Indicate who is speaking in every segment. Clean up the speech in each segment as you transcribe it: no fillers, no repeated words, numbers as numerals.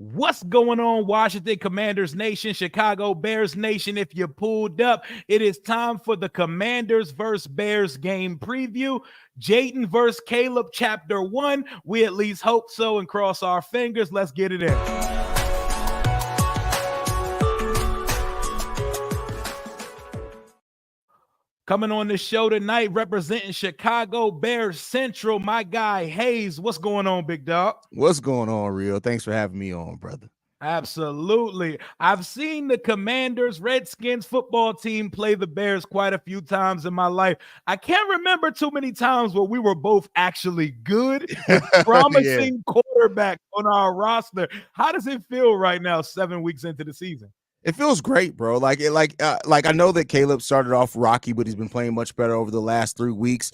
Speaker 1: What's going on, Washington Commanders Nation, Chicago Bears Nation? If you pulled up, it is time for the Commanders versus Bears game preview. Jaden versus Caleb, Chapter 1. We at least hope so and cross our fingers. Let's get it in. Coming on the show tonight, representing Chicago Bears Central, my guy Hayes. What's going on, big dog?
Speaker 2: What's going on, Real? Thanks for having me on, brother.
Speaker 1: Absolutely. I've seen the Commanders, Redskins football team play the Bears quite a few times in my life. I can't remember too many times where we were both actually good with promising quarterbacks on our roster. How does it feel right now, 7 weeks into the season?
Speaker 2: It feels great, bro. Like I know that Caleb started off rocky, but he's been playing much better over the last 3 weeks.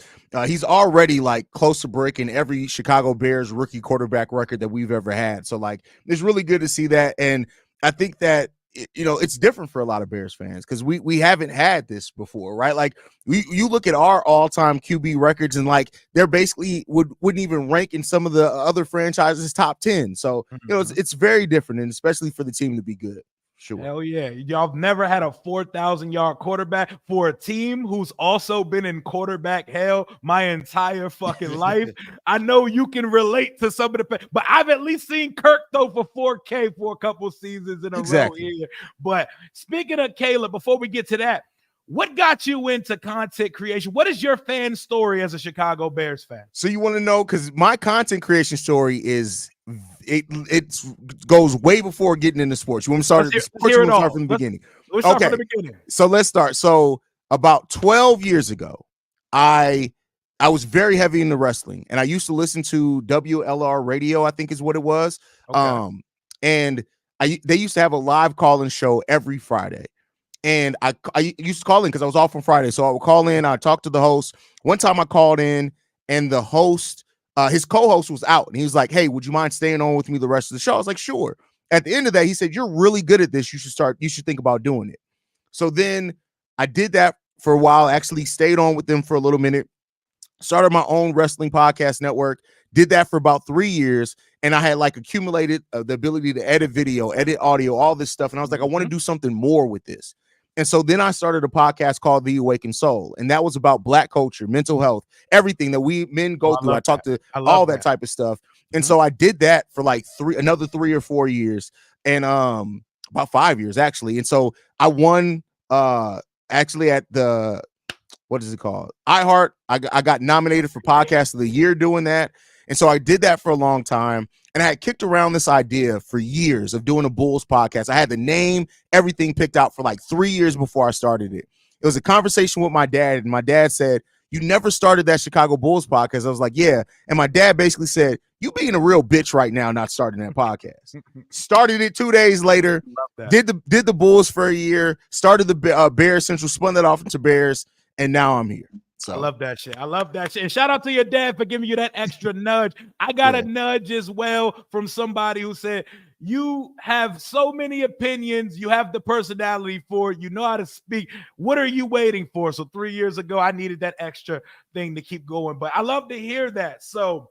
Speaker 2: He's already like close to breaking every Chicago Bears rookie quarterback record that we've ever had. So like, it's really good to see that. And I think that, it's different for a lot of Bears fans because we haven't had this before, right? Like you look at our all-time QB records and like they're basically wouldn't even rank in some of the other franchises top 10. So, it's very different, and especially for the team to be good. Sure.
Speaker 1: Hell yeah. Y'all never had a 4,000-yard quarterback for a team who's also been in quarterback hell my entire fucking life. I know you can relate to some of the, but I've at least seen Kirk throw for 4K for a couple seasons in a row here. But speaking of Caleb, before we get to that, what got you into content creation? What is your fan story as a Chicago Bears fan?
Speaker 2: So you want to know, because my content creation story is it goes way before getting into sports. You want to start from the beginning?
Speaker 1: Let's start from the beginning.
Speaker 2: So let's start. So about 12 years ago, I was very heavy into wrestling, and I used to listen to WLR radio, I think is what it was. Okay. And they used to have a live call-in show every Friday. And I used to call in because I was off on Friday. So I would call in, I'd talk to the host. One time I called in and the host, his co-host was out. And he was like, hey, would you mind staying on with me the rest of the show? I was like, sure. At the end of that, he said, you're really good at this. You should think about doing it. So then I did that for a while, actually stayed on with them for a little minute, started my own wrestling podcast network, did that for about 3 years. And I had like accumulated the ability to edit video, edit audio, all this stuff. And I was like, I want to do something more with this. And so then I started a podcast called The Awakened Soul. And that was about Black culture, mental health, everything that we men go through. I talked to all that type of stuff. And so I did that for like another 3 or 4 years, and about 5 years actually. And so I won actually at the, what is it called? iHeart. I got nominated for Podcast of the Year doing that. And so I did that for a long time. And I had kicked around this idea for years of doing a Bulls podcast. I had the name, everything picked out for like 3 years before I started it. It was a conversation with my dad, and my dad said, you never started that Chicago Bulls podcast. I was like, yeah. And my dad basically said, you being a real bitch right now, not starting that podcast. Started it 2 days later, did the Bulls for a year, started the Bears Central, spun that off into Bears, and now I'm here. So.
Speaker 1: I love that shit. And shout out to your dad for giving you that extra nudge. I got a nudge as well from somebody who said, you have so many opinions. You have the personality for it. You know how to speak. What are you waiting for? So 3 years ago, I needed that extra thing to keep going. But I love to hear that. So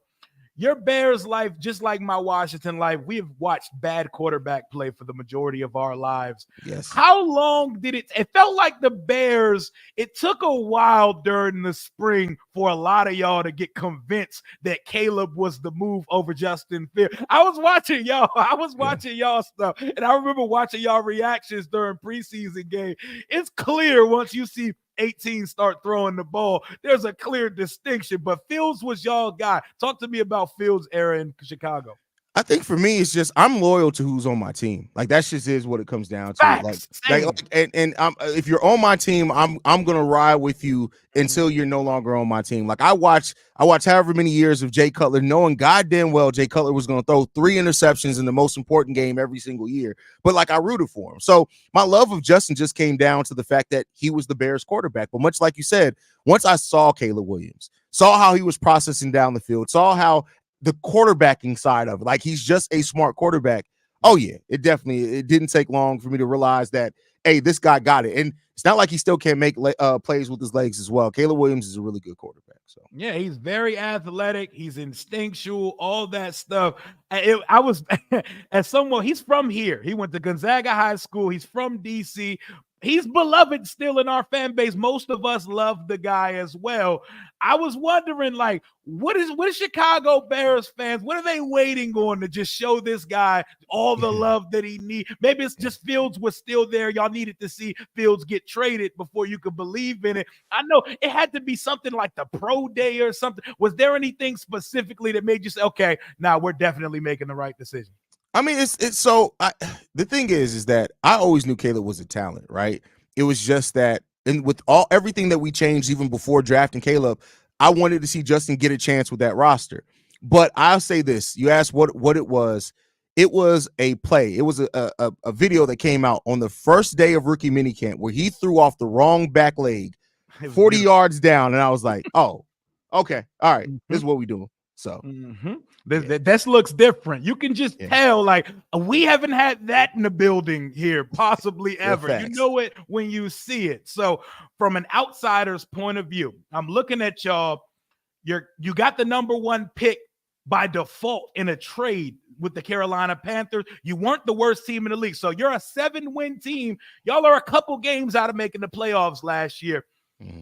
Speaker 1: your Bears life, just like my Washington life, we have watched bad quarterback play for the majority of our lives.
Speaker 2: Yes.
Speaker 1: How long did it felt like the Bears, it took a while during the spring for a lot of y'all to get convinced that Caleb was the move over Justin Fields. I was watching y'all stuff, and I remember watching y'all reactions during preseason game. It's clear once you see 18 start throwing the ball, there's a clear distinction, but Fields was y'all guy. Talk to me about Fields' era in Chicago.
Speaker 2: I think for me, it's just I'm loyal to who's on my team. Like that just is what it comes down to.
Speaker 1: Facts.
Speaker 2: If you're on my team, I'm gonna ride with you until you're no longer on my team. Like I watched however many years of Jay Cutler, knowing goddamn well Jay Cutler was gonna throw 3 interceptions in the most important game every single year. But like I rooted for him. So my love of Justin just came down to the fact that he was the Bears quarterback. But much like you said, once I saw Caleb Williams, saw how he was processing down the field, saw how the quarterbacking side of it, like he's just a smart quarterback. Oh yeah, it didn't take long for me to realize that hey, this guy got it. And it's not like he still can't make plays with his legs as well. Caleb Williams is a really good quarterback. So
Speaker 1: yeah, he's very athletic. He's instinctual, all that stuff. I was as someone, he's from here. He went to Gonzaga High School. He's from DC. He's beloved still in our fan base. Most of us love the guy as well. I was wondering, like, what is Chicago Bears fans? What are they waiting on to just show this guy all the love that he needs? Maybe it's just Fields was still there. Y'all needed to see Fields get traded before you could believe in it. I know it had to be something like the pro day or something. Was there anything specifically that made you say, okay, now we're definitely making the right decision?
Speaker 2: I mean, it's so the thing is that I always knew Caleb was a talent, right? It was just that, and with everything that we changed even before drafting Caleb, I wanted to see Justin get a chance with that roster. But I'll say this: you asked what it was. It was a play. It was a video that came out on the first day of rookie minicamp where he threw off the wrong back leg, 40 yards down, and I was like, oh, okay, all right, this is what we doing. So
Speaker 1: this looks different. You can just tell, like, we haven't had that in the building here, possibly ever. You know it when you see it. So from an outsider's point of view, I'm looking at y'all. You got the number 1 pick by default in a trade with the Carolina Panthers. You weren't the worst team in the league. So you're a 7-win team. Y'all are a couple games out of making the playoffs last year.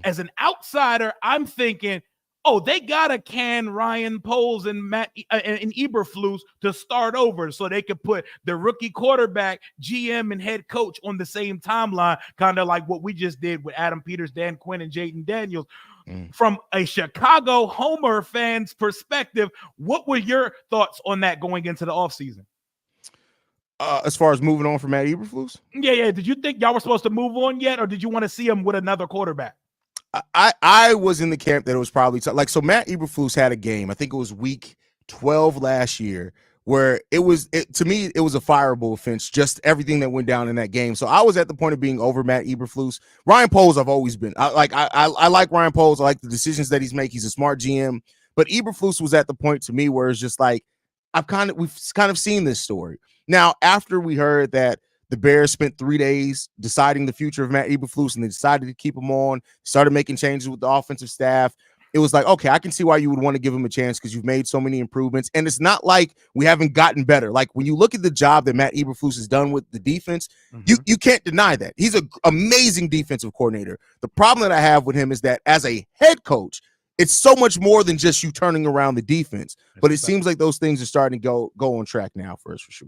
Speaker 1: As an outsider, I'm thinking, oh, they gotta can Ryan Poles and Matt and Eberflus to start over so they could put the rookie quarterback, GM, and head coach on the same timeline, kind of like what we just did with Adam Peters, Dan Quinn, and Jaden Daniels. From a Chicago Homer fan's perspective, what were your thoughts on that going into the offseason?
Speaker 2: As far as moving on from Matt Eberflus?
Speaker 1: Yeah. Did you think y'all were supposed to move on yet, or did you want to see him with another quarterback?
Speaker 2: I was in the camp that it was probably like, so Matt Eberflus had a game, I think it was week 12 last year, where to me, it was a fireable offense, just everything that went down in that game. So I was at the point of being over Matt Eberflus. Ryan Poles, I've always been. I like Ryan Poles. I like the decisions that he's making. He's a smart GM. But Eberflus was at the point to me where it's just like, we've kind of seen this story. Now, after we heard that the Bears spent 3 days deciding the future of Matt Eberflus, and they decided to keep him on, started making changes with the offensive staff. It was like, okay, I can see why you would want to give him a chance because you've made so many improvements. And it's not like we haven't gotten better. Like, when you look at the job that Matt Eberflus has done with the defense, you can't deny that. He's an amazing defensive coordinator. The problem that I have with him is that as a head coach, it's so much more than just you turning around the defense. But it seems like those things are starting to go on track now for us, for sure.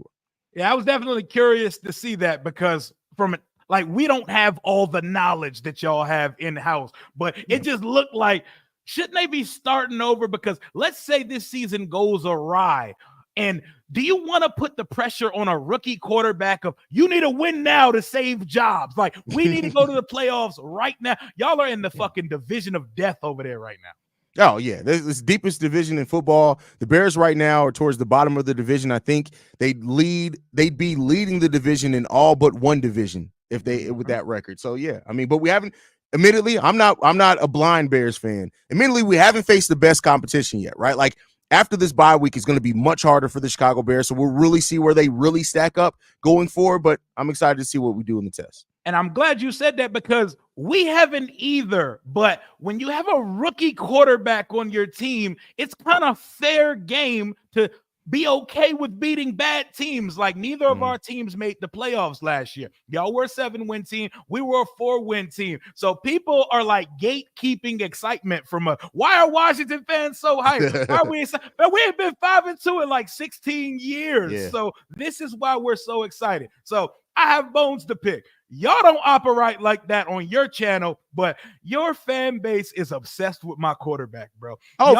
Speaker 1: Yeah, I was definitely curious to see that because we don't have all the knowledge that y'all have in-house, but it just looked like, shouldn't they be starting over? Because let's say this season goes awry, and do you want to put the pressure on a rookie quarterback of, you need to win now to save jobs? Like, we need to go to the playoffs right now. Y'all are in the fucking division of death over there right now.
Speaker 2: Oh, yeah. This is the deepest division in football. The Bears right now are towards the bottom of the division. I think they'd be leading the division in all but one division with that record. So, yeah, I mean, but we haven't, admittedly, I'm not a blind Bears fan. Admittedly, we haven't faced the best competition yet, right? Like, after this bye week is going to be much harder for the Chicago Bears. So we'll really see where they really stack up going forward. But I'm excited to see what we do in the test.
Speaker 1: And I'm glad you said that because we haven't either. But when you have a rookie quarterback on your team, it's kind of fair game to be okay with beating bad teams. Like, neither of our teams made the playoffs last year. Y'all were a 7-win team. We were a 4-win team. So people are like gatekeeping excitement from why are Washington fans so hyped? Why are we excited? But we have been 5-2 in like 16 years. Yeah. So this is why we're so excited. So I have bones to pick. Y'all don't operate like that on your channel, but your fan base is obsessed with my quarterback, bro.
Speaker 2: Oh,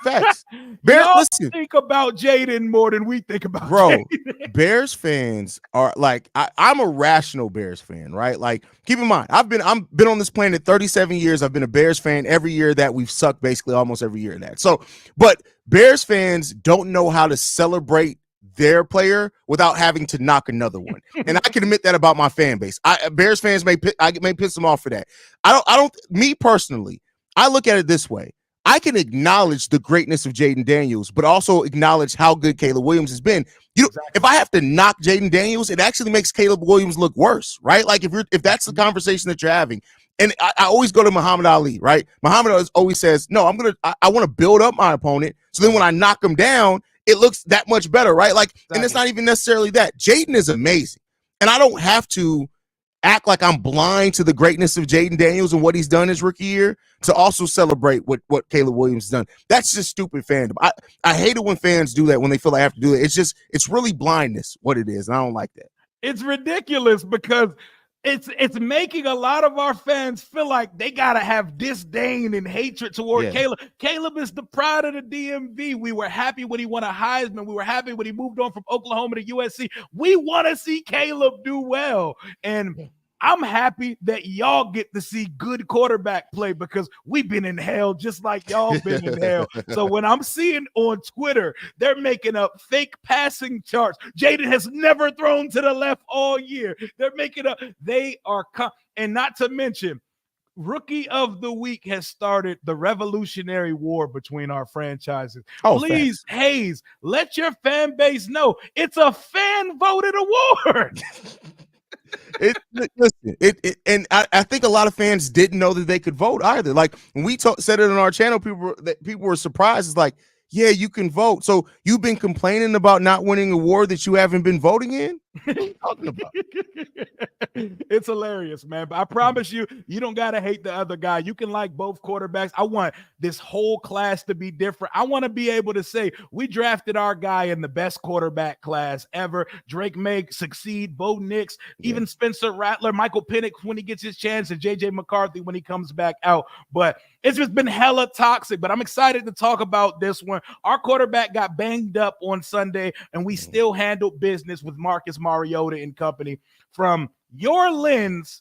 Speaker 2: facts. Bears,
Speaker 1: listen, think about Jaden more than we think about
Speaker 2: bro.
Speaker 1: Jaden.
Speaker 2: Bears fans are like, I'm a rational Bears fan, right? Like, keep in mind, I've been on this planet 37 years. I've been a Bears fan every year that we've sucked, basically almost every year in that. So, but Bears fans don't know how to celebrate their player without having to knock another one. And I can admit that about my fan base. Bears fans may piss them off for that. Me personally, I look at it this way. I can acknowledge the greatness of Jaden Daniels, but also acknowledge how good Caleb Williams has been. If I have to knock Jaden Daniels, it actually makes Caleb Williams look worse, right? Like if that's the conversation that you're having. And I always go to Muhammad Ali, right? Muhammad always says, no, I want to build up my opponent. So then when I knock him down, it looks that much better, right? Like, and it's not even necessarily that. Jaden is amazing. And I don't have to act like I'm blind to the greatness of Jaden Daniels and what he's done his rookie year to also celebrate what Caleb Williams has done. That's just stupid fandom. I hate it when fans do that, when they feel they have to do it. It's really blindness what it is. And I don't like that.
Speaker 1: It's ridiculous because it's making a lot of our fans feel like they gotta have disdain and hatred toward Caleb. Caleb is the pride of the DMV. We were happy when he won a Heisman. We were happy when he moved on from Oklahoma to USC. We want to see Caleb do well. And I'm happy that y'all get to see good quarterback play because we've been in hell just like y'all been in hell. So when I'm seeing on Twitter, they're making up fake passing charts. Jaden has never thrown to the left all year. They're making up. And not to mention, Rookie of the Week has started the revolutionary war between our franchises. Please, thanks. Hayes, let your fan base know it's a fan voted award.
Speaker 2: And I think a lot of fans didn't know that they could vote either. Like when we said it on our channel, people were surprised. It's like, yeah, you can vote. So you've been complaining about not winning an award that you haven't been voting in? What are you talking about?
Speaker 1: It's hilarious, man. But I promise you, you don't gotta hate the other guy. You can like both quarterbacks. I want this whole class to be different. I want to be able to say we drafted our guy in the best quarterback class ever. Drake May succeed, Bo Nix, even Spencer Rattler, Michael Penix when he gets his chance, and JJ McCarthy when he comes back out. But it's just been hella toxic. But I'm excited to talk about this one. Our quarterback got banged up on Sunday, and we still handled business with Marcus Mariota and company. From your lens,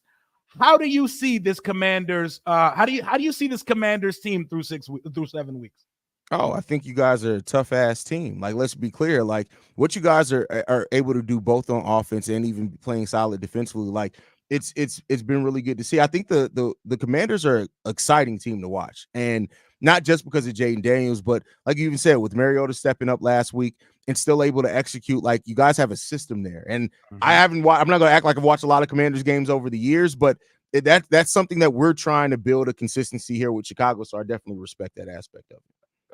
Speaker 1: how do you see this Commanders? How do you see this Commanders team through 7 weeks?
Speaker 2: Oh, I think you guys are a tough ass team. Like, let's be clear. Like, what you guys are able to do both on offense and even playing solid defensively. Like, it's been really good to see. I think the Commanders are an exciting team to watch, and not just because of Jaden Daniels, but like you even said, with Mariota stepping up last week and still able to execute. Like, you guys have a system there, and I'm not going to act like I've watched a lot of Commanders games over the years, but that's something that we're trying to build a consistency here with Chicago. So I definitely respect that aspect of it.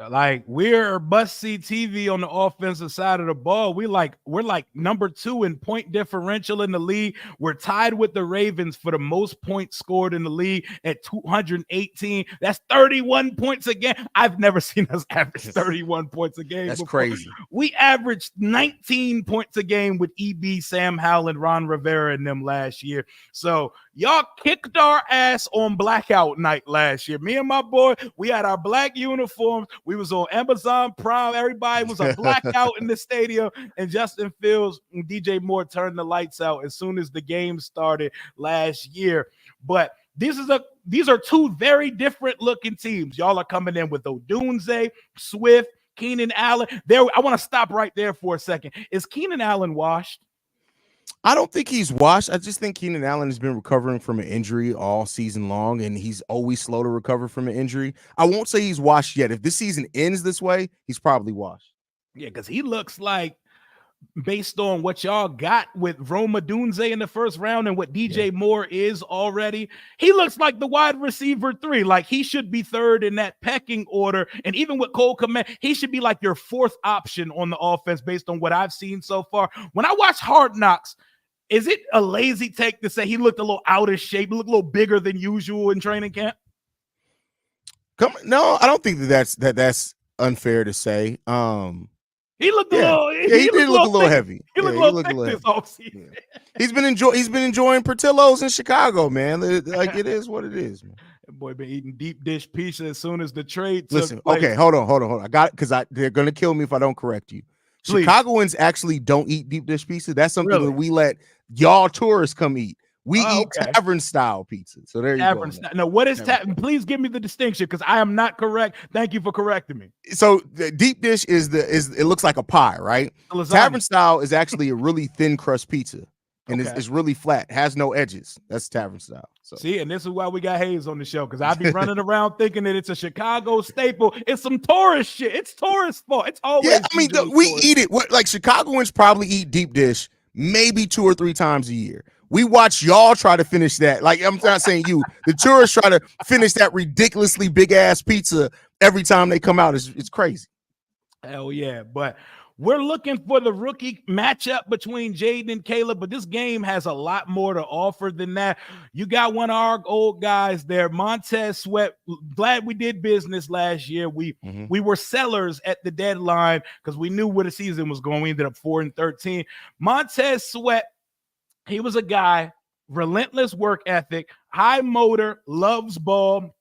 Speaker 1: Like, we're must-see TV on the offensive side of the ball. We're like number 2 in point differential in the league. We're tied with the Ravens for the most points scored in the league at 218. That's 31 points a game. I've never seen us average 31 points a game.
Speaker 2: That's
Speaker 1: before.
Speaker 2: Crazy.
Speaker 1: We averaged 19 points a game with EB, Sam Howell, and Ron Rivera in them last year. So y'all kicked our ass on blackout night last year. Me and my boy, we had our black uniforms. We was on Amazon Prime. Everybody was a blackout in the stadium. And Justin Fields and DJ Moore turned the lights out as soon as the game started last year. But these are two very different looking teams. Y'all are coming in with Odunze, Swift, Keenan Allen. I want to stop right there for a second. Is Keenan Allen washed?
Speaker 2: I don't think he's washed. I just think Keenan Allen has been recovering from an injury all season long, and he's always slow to recover from an injury. I won't say he's washed yet. If this season ends this way, he's probably washed.
Speaker 1: Yeah, because he looks like, based on what y'all got with Rome Odunze in the first round and what DJ Moore is already, he looks like the wide receiver 3. Like, he should be 3rd in that pecking order. And even with Cole Kmet, he should be like your 4th option on the offense based on what I've seen so far. When I watch Hard Knocks, is it a lazy take to say he looked a little out of shape, looked a little bigger than usual in training camp?
Speaker 2: No, I don't think that's unfair to say.
Speaker 1: He looked a little.
Speaker 2: He did look a little heavy.
Speaker 1: He looked a little thick this offseason.
Speaker 2: Yeah. He's been enjoying Portillo's in Chicago, man. Like, it is what it is, man.
Speaker 1: That boy been eating deep dish pizza as soon as the trade took
Speaker 2: Listen,
Speaker 1: place.
Speaker 2: okay, hold on. I got it, because they're gonna kill me if I don't correct you. Please. Chicagoans actually don't eat deep dish pizza. That's something that we let y'all tourists come eat. We eat tavern style pizza. So there you go.
Speaker 1: Now, what is tavern? Please give me the distinction, because I am not correct. Thank you for correcting me.
Speaker 2: So the deep dish is it looks like a pie, right? Tavern style is actually a really thin crust pizza. and it's really flat, has no edges. That's tavern style. So
Speaker 1: see, and this is why we got Hayes on the show, because I be running around thinking that it's a Chicago staple. It's some tourist shit. It's tourist fault. It's always
Speaker 2: we eat it. Like Chicagoans probably eat deep dish maybe 2 or 3 times a year. We watch y'all try to finish that. Like, I'm not saying you, the tourists try to finish that ridiculously big ass pizza every time they come out. It's crazy.
Speaker 1: Hell yeah. But we're looking for the rookie matchup between Jaden and Caleb, but this game has a lot more to offer than that. You got one of our old guys there, Montez Sweat. Glad we did business last year. We were sellers at the deadline because we knew where the season was going. We ended up 4-13. Montez Sweat, he was a guy, relentless work ethic, high motor, loves ball.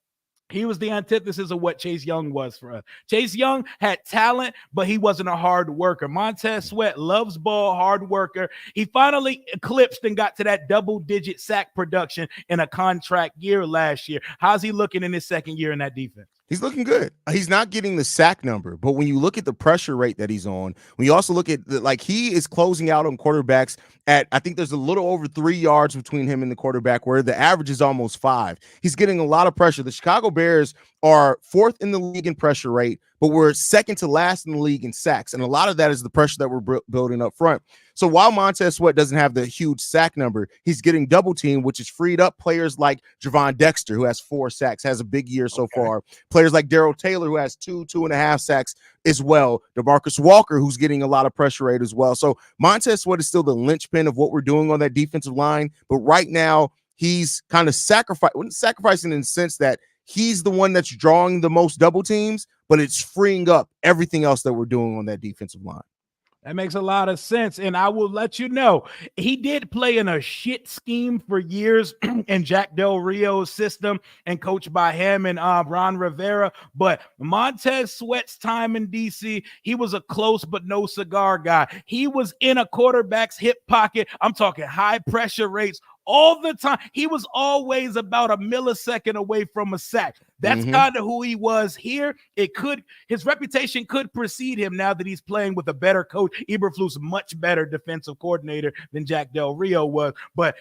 Speaker 1: He was the antithesis of what Chase Young was for us. Chase Young had talent, but he wasn't a hard worker. Montez Sweat loves ball, hard worker. He finally eclipsed and got to that double-digit sack production in a contract year last year. How's he looking in his second year in that defense?
Speaker 2: He's looking good. He's not getting the sack number, but when you look at the pressure rate that he's on, when you also look at he is closing out on quarterbacks at, I think there's a little over 3 yards between him and the quarterback, where the average is almost 5. He's getting a lot of pressure. The Chicago Bears are 4th in the league in pressure rate, but we're second to last in the league in sacks. And a lot of that is the pressure that we're building up front. So while Montez Sweat doesn't have the huge sack number, he's getting double teamed, which has freed up players like Javon Dexter, who has 4 sacks, has a big year so far. Players like Darrell Taylor, who has 2.5 sacks as well. DeMarcus Walker, who's getting a lot of pressure rate as well. So Montez Sweat is still the linchpin of what we're doing on that defensive line. But right now, he's kind of sacrificing in the sense that he's the one that's drawing the most double teams, but it's freeing up everything else that we're doing on that defensive line.
Speaker 1: That makes a lot of sense. And I will let you know, he did play in a shit scheme for years in Jack Del Rio's system and coached by him and Ron Rivera. But Montez Sweat's time in DC, he was a close but no cigar guy. He was in a quarterback's hip pocket. I'm talking high pressure rates all the time. He was always about a millisecond away from a sack. That's kind of who he was here. His reputation could precede him now that he's playing with a better coach. Eberflus, much better defensive coordinator than Jack Del Rio was. But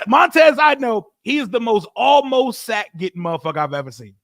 Speaker 1: Montez, I know, he is the most almost sack getting motherfucker I've ever seen.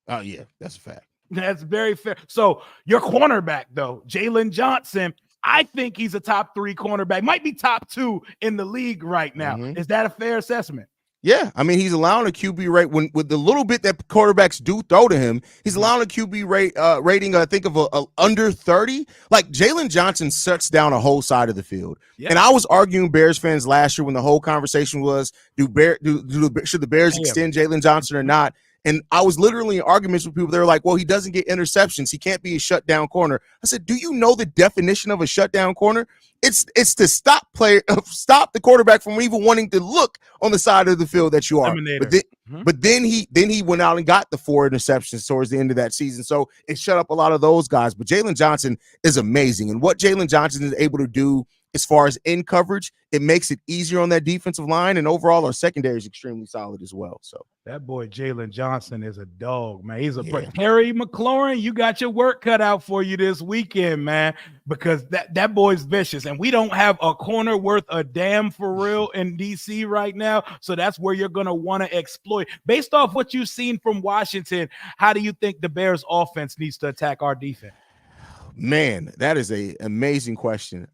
Speaker 2: Oh yeah, that's a fact.
Speaker 1: That's very fair. So your cornerback though, Jalen Johnson, I think he's a top 3 cornerback, might be top 2 in the league right now. Is that a fair assessment?
Speaker 2: Yeah, I mean, he's allowing a QB rate with the little bit that quarterbacks do throw to him. He's allowing a QB rating, I think, of a under 30. Like, Jalen Johnson shuts down a whole side of the field. Yeah. And I was arguing Bears fans last year when the whole conversation was, should the Bears extend Jalen Johnson or not? And I was literally in arguments with people. They were like, well, he doesn't get interceptions. He can't be a shutdown corner. I said, do you know the definition of a shutdown corner? It's to stop the quarterback from even wanting to look on the side of the field that you are. But then he went out and got the 4 interceptions towards the end of that season. So it shut up a lot of those guys. But Jalen Johnson is amazing. And what Jalen Johnson is able to do as far as in coverage, it makes it easier on that defensive line. And overall, our secondary is extremely solid as well. So
Speaker 1: that boy Jalen Johnson is a dog, man. He's Terry McLaurin, you got your work cut out for you this weekend, man, because that boy's vicious. And we don't have a corner worth a damn for real in DC right now. So that's where you're going to want to exploit. Based off what you've seen from Washington, how do you think the Bears offense needs to attack our defense?
Speaker 2: Man, that is an amazing question.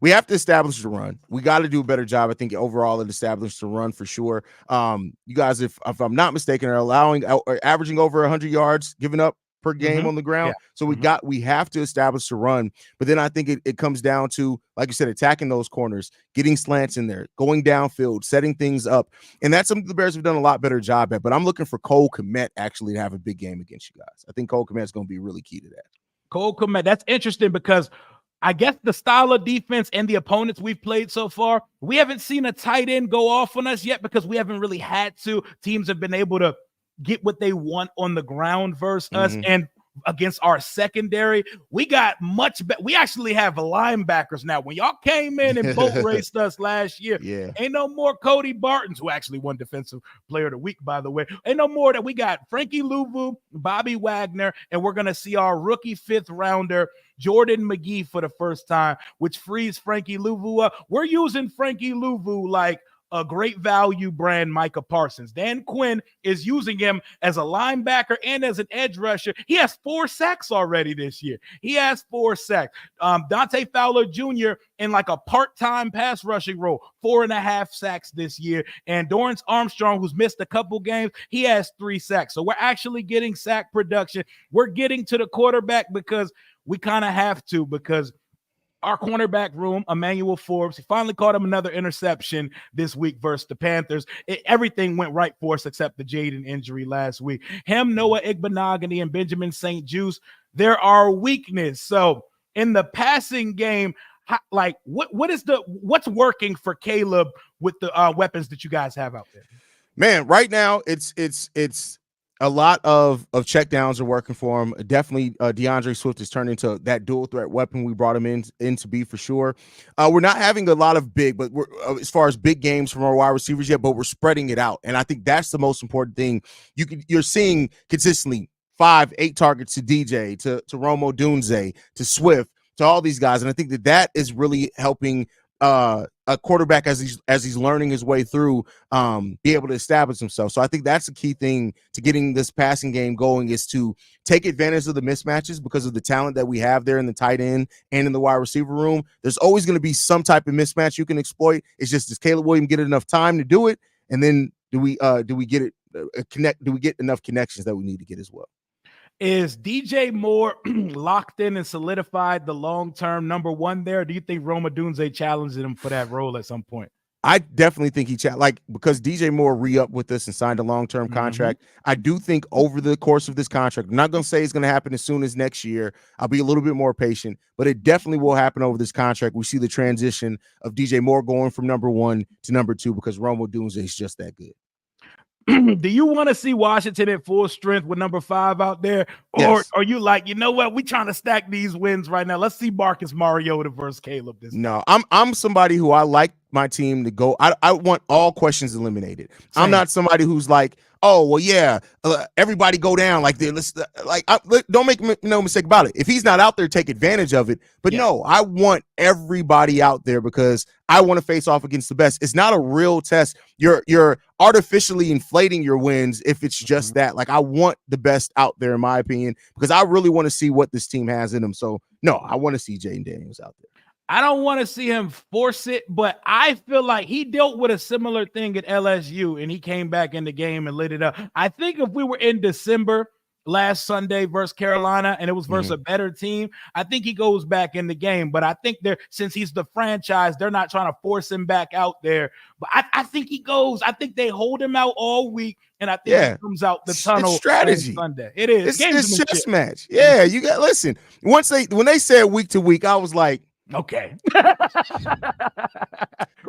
Speaker 2: We have to establish the run. We got to do a better job, I think, overall at establishing the run for sure. You guys, if I'm not mistaken, are averaging over 100 yards given up per game on the ground. Yeah. So we have to establish the run. But then I think it comes down to, like you said, attacking those corners, getting slants in there, going downfield, setting things up. And that's something the Bears have done a lot better job at. But I'm looking for Cole Kmet actually to have a big game against you guys. I think Cole Kmet is going to be really key to that.
Speaker 1: Cole Kmet, that's interesting because I guess the style of defense and the opponents we've played so far, we haven't seen a tight end go off on us yet because we haven't really had to. Teams have been able to get what they want on the ground versus us. And against our secondary, we got much better. We actually have linebackers now. When y'all came in and boat raced us last year, ain't no more Cody Bartons, who actually won Defensive Player of the Week, by the way. Ain't no more that we got Frankie Louvu, Bobby Wagner, and we're going to see our rookie 5th rounder, Jordan McGee for the first time, which frees Frankie Louvu up. We're using Frankie Louvu like a great value brand Micah Parsons. Dan Quinn is using him as a linebacker and as an edge rusher. He has 4 sacks already this year. He has 4 sacks. Dante Fowler Jr. in like a part-time pass rushing role, 4.5 sacks this year. And Dorrance Armstrong, who's missed a couple games, he has 3 sacks. So we're actually getting sack production. We're getting to the quarterback because we kind of have to, because our cornerback room, Emmanuel Forbes, he finally caught him another interception this week versus the Panthers. Everything went right for us except the Jaden injury last week. Him, Noah Igbenogany, and Benjamin St. Juste, they're our weakness. So in the passing game, like what's working for Caleb with the weapons that you guys have out there?
Speaker 2: Man, right now it's a lot of checkdowns are working for him. Definitely, DeAndre Swift has turned into that dual threat weapon we brought him in to be for sure. We're not having a lot of big, but we're as far as big games from our wide receivers yet, but we're spreading it out, and I think that's the most important thing. You're seeing consistently 5-8 targets to DJ, to Rome Odunze, to Swift, to all these guys, and I think that is really helping a quarterback as he's learning his way through be able to establish himself. So I think that's the key thing to getting this passing game going, is to take advantage of the mismatches because of the talent that we have there in the tight end and in the wide receiver room. There's always going to be some type of mismatch you can exploit. It's just, does Caleb Williams get enough time to do it? And then do we get it do we get enough connections that we need to get as well?
Speaker 1: Is DJ Moore locked in and solidified the long-term number 1 there? Or do you think Rome Odunze challenged him for that role at some point?
Speaker 2: I definitely think because DJ Moore re-upped with us and signed a long-term contract. I do think over the course of this contract, I'm not going to say it's going to happen as soon as next year. I'll be a little bit more patient, but it definitely will happen over this contract. We see the transition of DJ Moore going from number 1 to number 2 because Rome Odunze is just that good.
Speaker 1: Do you want to see Washington at full strength with number 5 out there? Or
Speaker 2: yes.
Speaker 1: Are you like, you know what? We're trying to stack these wins right now. Let's see Marcus Mariota versus Caleb this
Speaker 2: No, I'm somebody who I like my team to go. I want all questions eliminated. Same. I'm not somebody who's like, oh, well, yeah, everybody go down like this. Don't make no mistake about it. If he's not out there, take advantage of it. But no, I want everybody out there because I want to face off against the best. It's not a real test. You're artificially inflating your wins if it's just that. Like, I want the best out there, in my opinion, because I really want to see what this team has in them. So, no, I want to see Jaden Daniels out there.
Speaker 1: I don't want to see him force it, but I feel like he dealt with a similar thing at LSU and he came back in the game and lit it up. I think if we were in December last Sunday versus Carolina and it was versus a better team, I think he goes back in the game. But I think since he's the franchise, they're not trying to force him back out there. But I think he goes. I think they hold him out all week, and I think he comes out the tunnel.
Speaker 2: It's strategy.
Speaker 1: Sunday. It is.
Speaker 2: It's chess match. Yeah, you got listen. When they said week to week, I was like,
Speaker 1: okay.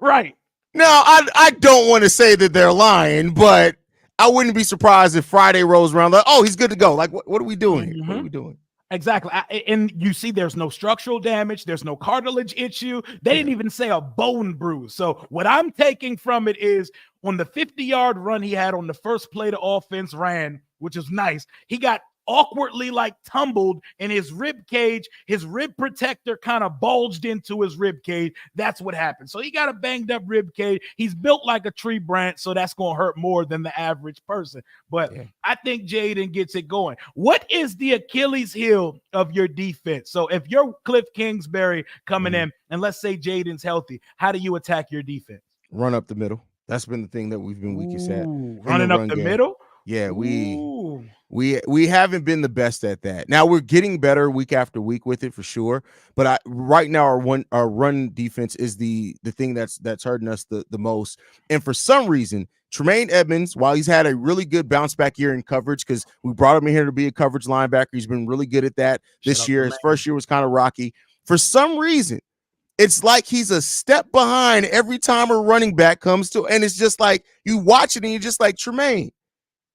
Speaker 1: Right.
Speaker 2: Now, I don't want to say that they're lying, but I wouldn't be surprised if Friday rolls around like, oh, he's good to go. Like, what are we doing here? What are we doing?
Speaker 1: Exactly. And you see there's no structural damage. There's no cartilage issue. They didn't even say a bone bruise. So what I'm taking from it is on the 50-yard run he had on the first play the offense ran, which is nice, he got awkwardly like tumbled in his rib cage. His rib protector kind of bulged into his rib cage. That's what happened. So he got a banged up rib cage. He's built like a tree branch, so that's going to hurt more than the average person. But I think Jaden gets it going. What is the Achilles heel of your defense? So if you're Cliff Kingsbury coming in and let's say Jaden's healthy, how do you attack your defense?
Speaker 2: Run up the middle. That's been the thing that we've been weakest at.
Speaker 1: Running up the middle?
Speaker 2: Yeah, we haven't been the best at that. Now we're getting better week after week with it for sure. But right now our run defense is the thing that's hurting us the most. And for some reason, Tremaine Edmonds, while he's had a really good bounce back year in coverage, because we brought him in here to be a coverage linebacker, he's been really good at that this year. His first year was kind of rocky. For some reason, it's like he's a step behind every time a running back comes to, and it's just like you watch it and you're just like, Tremaine,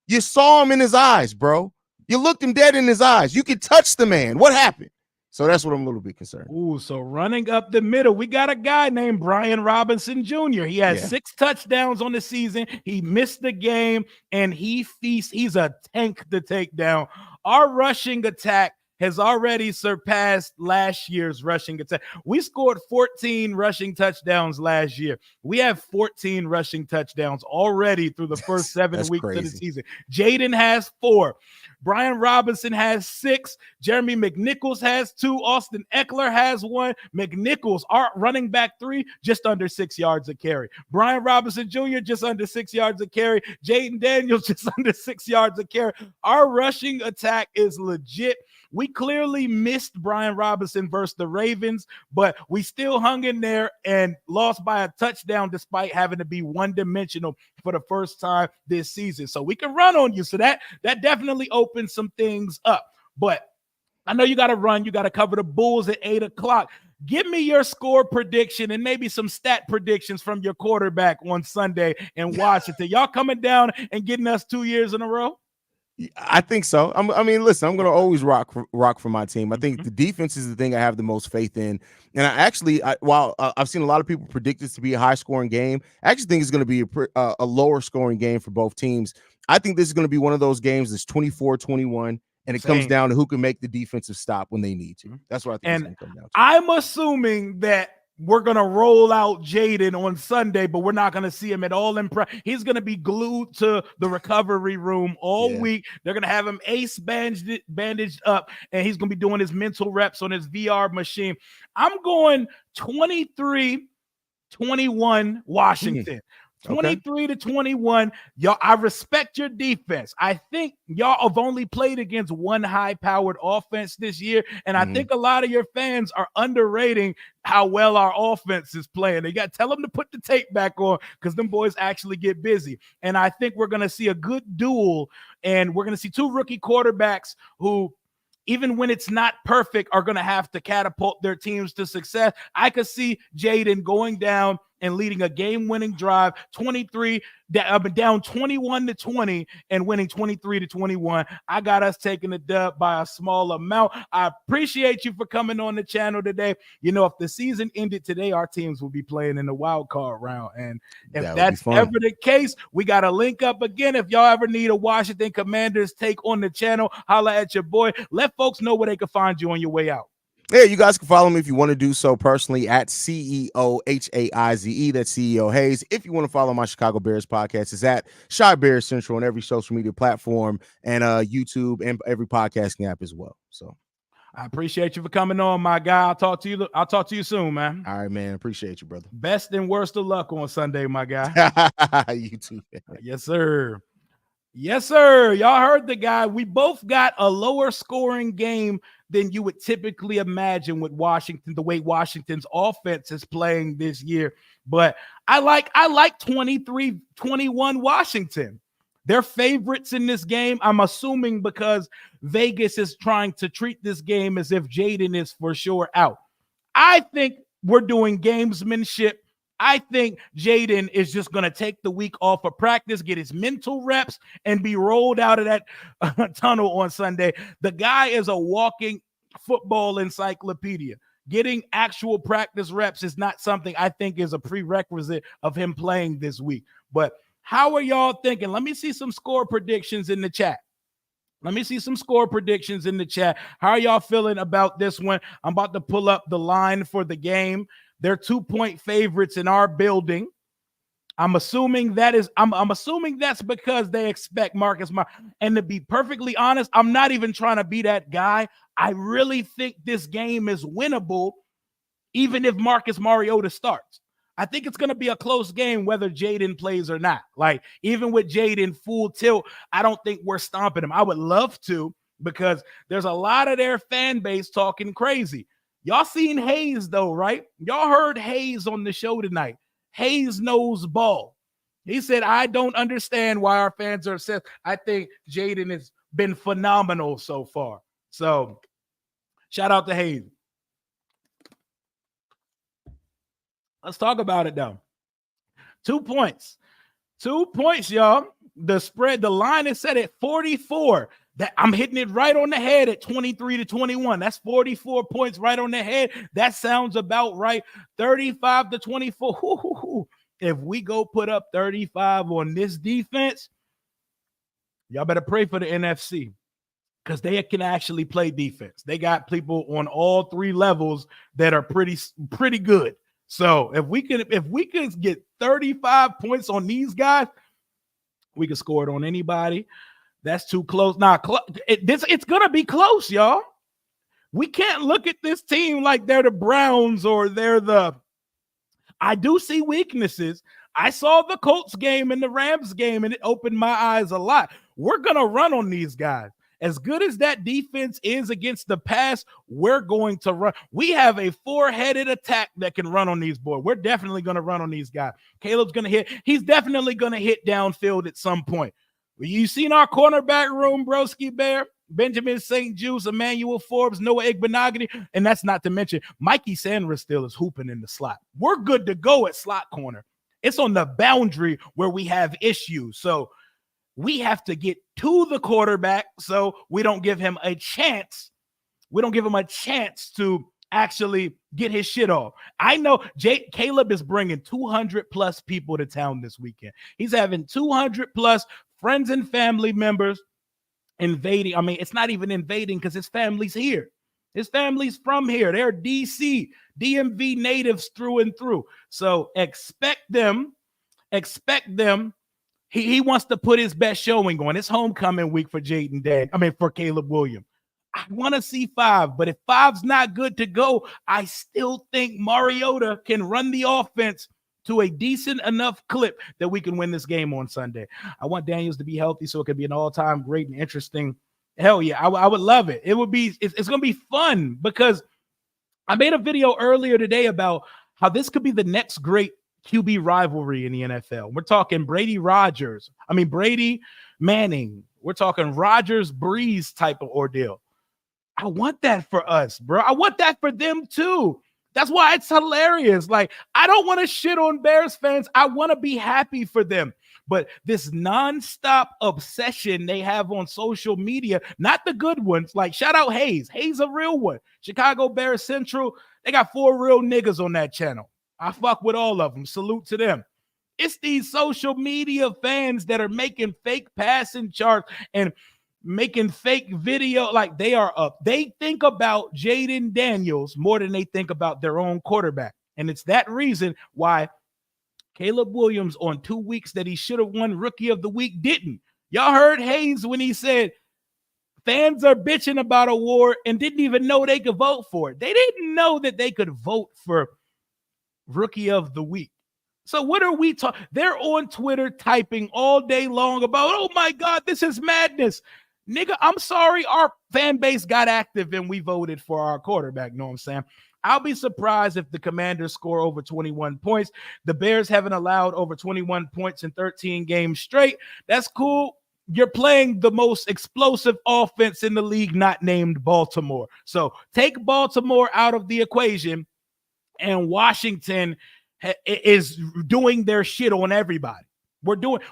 Speaker 2: you saw him in his eyes, bro. You looked him dead in his eyes. You could touch the man. What happened? So that's what I'm a little bit concerned.
Speaker 1: Ooh, so running up the middle, we got a guy named Brian Robinson Jr. He has 6 touchdowns on the season. He missed the game, and he feasts. He's a tank to take down. Our rushing attack has already surpassed last year's rushing attack. We scored 14 rushing touchdowns last year. We have 14 rushing touchdowns already through the first 7 weeks
Speaker 2: crazy.
Speaker 1: of the season. Jaden has 4. Brian Robinson has 6. Jeremy McNichols has 2. Austin Eckler has 1. McNichols, our running back 3, just under 6 yards a carry. Brian Robinson Jr., just under 6 yards a carry. Jaden Daniels, just under 6 yards a carry. Our rushing attack is legit. We clearly missed Brian Robinson versus the Ravens, but we still hung in there and lost by a touchdown despite having to be one-dimensional for the first time this season. So we can run on you. So that definitely opens some things up. But I know you got to run. You got to cover the Bulls at 8 o'clock. Give me your score prediction and maybe some stat predictions from your quarterback on Sunday in Washington. Y'all coming down and getting us 2 years in a row?
Speaker 2: I think so. I mean, listen, I'm going to always rock for my team. I think the defense is the thing I have the most faith in. And while I've seen a lot of people predict this to be a high-scoring game, I actually think it's going to be a lower-scoring game for both teams. I think this is going to be one of those games that's 24-21, and it comes down to who can make the defensive stop when they need to. That's what I think it's going to come down to.
Speaker 1: I'm assuming that we're going to roll out Jaden on Sunday, but we're not going to see him at all in practice. He's going to be glued to the recovery room all week. They're going to have him ace bandaged up, and he's going to be doing his mental reps on his VR machine. I'm going 23-21 Washington. 23-21. Y'all, I respect your defense. I think y'all have only played against one high-powered offense this year, and I think a lot of your fans are underrating how well our offense is playing. They got to tell them to put the tape back on because them boys actually get busy. And I think we're going to see a good duel, and we're going to see 2 rookie quarterbacks who, even when it's not perfect, are going to have to catapult their teams to success. I could see Jaden going down and leading a game-winning drive, down 21-20 and winning 23-21. I got us taking the dub by a small amount. I appreciate you for coming on the channel today. You know, if the season ended today, our teams will be playing in the wild card round. And if that's ever the case, we got to link up again. If y'all ever need a Washington Commanders take on the channel, holla at your boy. Let folks know where they can find you on your way out.
Speaker 2: Yeah, you guys can follow me if you want to do so personally at CEO Haize. That's CEO Hayes. If you want to follow my Chicago Bears podcast, it's at Shy Bears Central on every social media platform and YouTube and every podcasting app as well. So
Speaker 1: I appreciate you for coming on, my guy. I'll talk to you soon, man.
Speaker 2: All right, man. Appreciate you, brother.
Speaker 1: Best and worst of luck on Sunday, my guy.
Speaker 2: You too.
Speaker 1: Yes, sir. Yes, sir. Y'all heard the guy. We both got a lower scoring game than you would typically imagine with Washington, the way Washington's offense is playing this year. But I like 23-21 Washington. They're favorites in this game. I'm assuming because Vegas is trying to treat this game as if Jaden is for sure out. I think we're doing gamesmanship. I think Jaden is just going to take the week off of practice, get his mental reps, and be rolled out of that tunnel on Sunday. The guy is a walking football encyclopedia. Getting actual practice reps is not something I think is a prerequisite of him playing this week. But how are y'all thinking? Let me see some score predictions in the chat. How are y'all feeling about this one? I'm about to pull up the line for the game. They're 2-point favorites in our building. I'm assuming that's because they expect Marcus Mariota. And to be perfectly honest, I'm not even trying to be that guy. I really think this game is winnable, even if Marcus Mariota starts. I think it's going to be a close game whether Jaden plays or not. Like, even with Jaden full tilt, I don't think we're stomping him. I would love to, because there's a lot of their fan base talking crazy. Y'all seen Hayes, though, right? Y'all heard Hayes on the show tonight. Hayes knows ball. He said, I don't understand why our fans are upset. I think Jaden has been phenomenal so far. So, shout out to Hayes. Let's talk about it, though. 2 points. 2 points, y'all. The spread, the line is set at 44. That I'm hitting it right on the head at 23-21. That's 44 points right on the head. That sounds about right. 35-24. If we go put up 35 on this defense, y'all better pray for the NFC. because they can actually play defense. They got people on all three levels that are pretty good. So if we can get 35 points on these guys, we can score it on anybody. That's too close. Now, it's gonna be close, y'all. We can't look at this team like they're the Browns or they're the. I do see weaknesses. I saw the Colts game and the Rams game, and it opened my eyes a lot. We're gonna run on these guys. As good as that defense is against the pass, we're going to run. We have a four-headed attack that can run on these boys. We're definitely going to run on these guys. Caleb's going to hit. He's definitely going to hit downfield at some point. You seen our cornerback room, Broski Bear? Benjamin St. Juice, Emmanuel Forbes, Noah Igbenogany, and that's not to mention Mikey Sanders still is hooping in the slot. We're good to go at slot corner. It's on the boundary where we have issues. So we have to get to the quarterback so we don't give him a chance. We don't give him a chance to actually get his shit off. I know Caleb is bringing 200 plus people to town this weekend. He's having 200 plus friends and family members invading. I mean, it's not even invading because his family's here. His family's from here. They're DC, DMV natives through and through. So expect them. He wants to put his best showing on. It's homecoming week for for Caleb Williams. I want to see 5, but if 5's not good to go, I still think Mariota can run the offense to a decent enough clip that we can win this game on Sunday. I want Daniels to be healthy so it can be an all-time great and interesting. Hell yeah, I would love it. It would be. It's going to be fun because I made a video earlier today about how this could be the next great QB rivalry in the NFL. We're talking Brady Manning. We're talking Rodgers Breeze type of ordeal. I want that for us, bro. I want that for them too. That's why it's hilarious. Like, I don't want to shit on Bears fans. I want to be happy for them. But this nonstop obsession they have on social media, not the good ones, like shout out Hayes. Hayes a real one. Chicago Bears Central, they got 4 real niggas on that channel. I fuck with all of them. Salute to them. It's these social media fans that are making fake passing charts and making fake video. Like they are up. They think about Jaden Daniels more than they think about their own quarterback. And it's that reason why Caleb Williams on 2 weeks that he should have won Rookie of the Week didn't. Y'all heard Hayes when he said fans are bitching about a award and didn't even know they could vote for it. They didn't know that they could vote for Rookie of the Week. So what are we talking? They're on Twitter typing all day long about, oh my God, this is madness. Nigga, I'm sorry. Our fan base got active and we voted for our quarterback. Know what I'm saying? I'll be surprised if the Commanders score over 21 points. The Bears haven't allowed over 21 points in 13 games straight. That's cool. You're playing the most explosive offense in the league, not named Baltimore. So take Baltimore out of the equation, and Washington is doing their shit on everybody.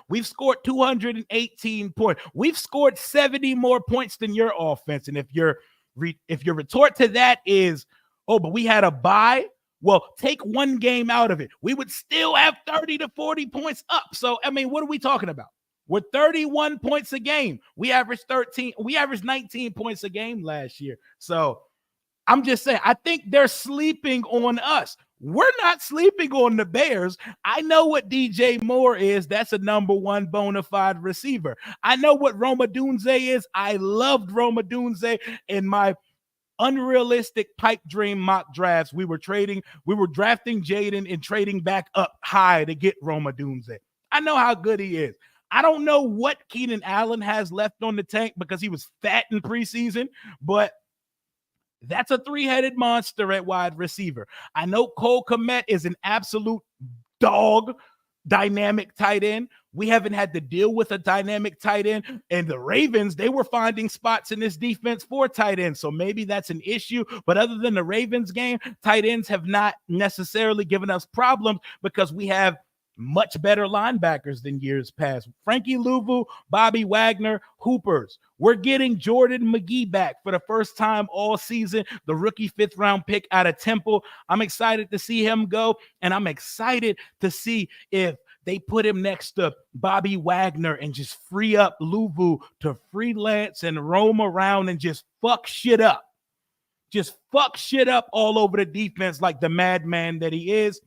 Speaker 1: We've scored 218 points. We've scored 70 more points than your offense. And if your retort to that is, oh, but we had a bye, well, take one game out of it. We would still have 30 to 40 points up. So, I mean, what are we talking about? We're 31 points a game. We averaged 19 points a game last year. So I'm just saying, I think they're sleeping on us. We're not sleeping on the Bears. I know what DJ Moore is. That's a number 1 bona fide receiver. I know what Roma Dunze is. I loved Roma Dunze in my unrealistic pipe dream mock drafts. We were drafting Jaden and trading back up high to get Roma Dunze. I know how good he is. I don't know what Keenan Allen has left on the tank because he was fat in preseason, but that's a 3-headed monster at wide receiver. I know Cole Kmet is an absolute dog, dynamic tight end. We haven't had to deal with a dynamic tight end. And the Ravens, they were finding spots in this defense for tight ends. So maybe that's an issue. But other than the Ravens game, tight ends have not necessarily given us problems because we have much better linebackers than years past. Frankie Louvu, Bobby Wagner, Hoopers. We're getting Jordan McGee back for the first time all season, the rookie 5th-round pick out of Temple. I'm excited to see him go, and I'm excited to see if they put him next to Bobby Wagner and just free up Louvu to freelance and roam around and just fuck shit up. Just fuck shit up all over the defense like the madman that he is.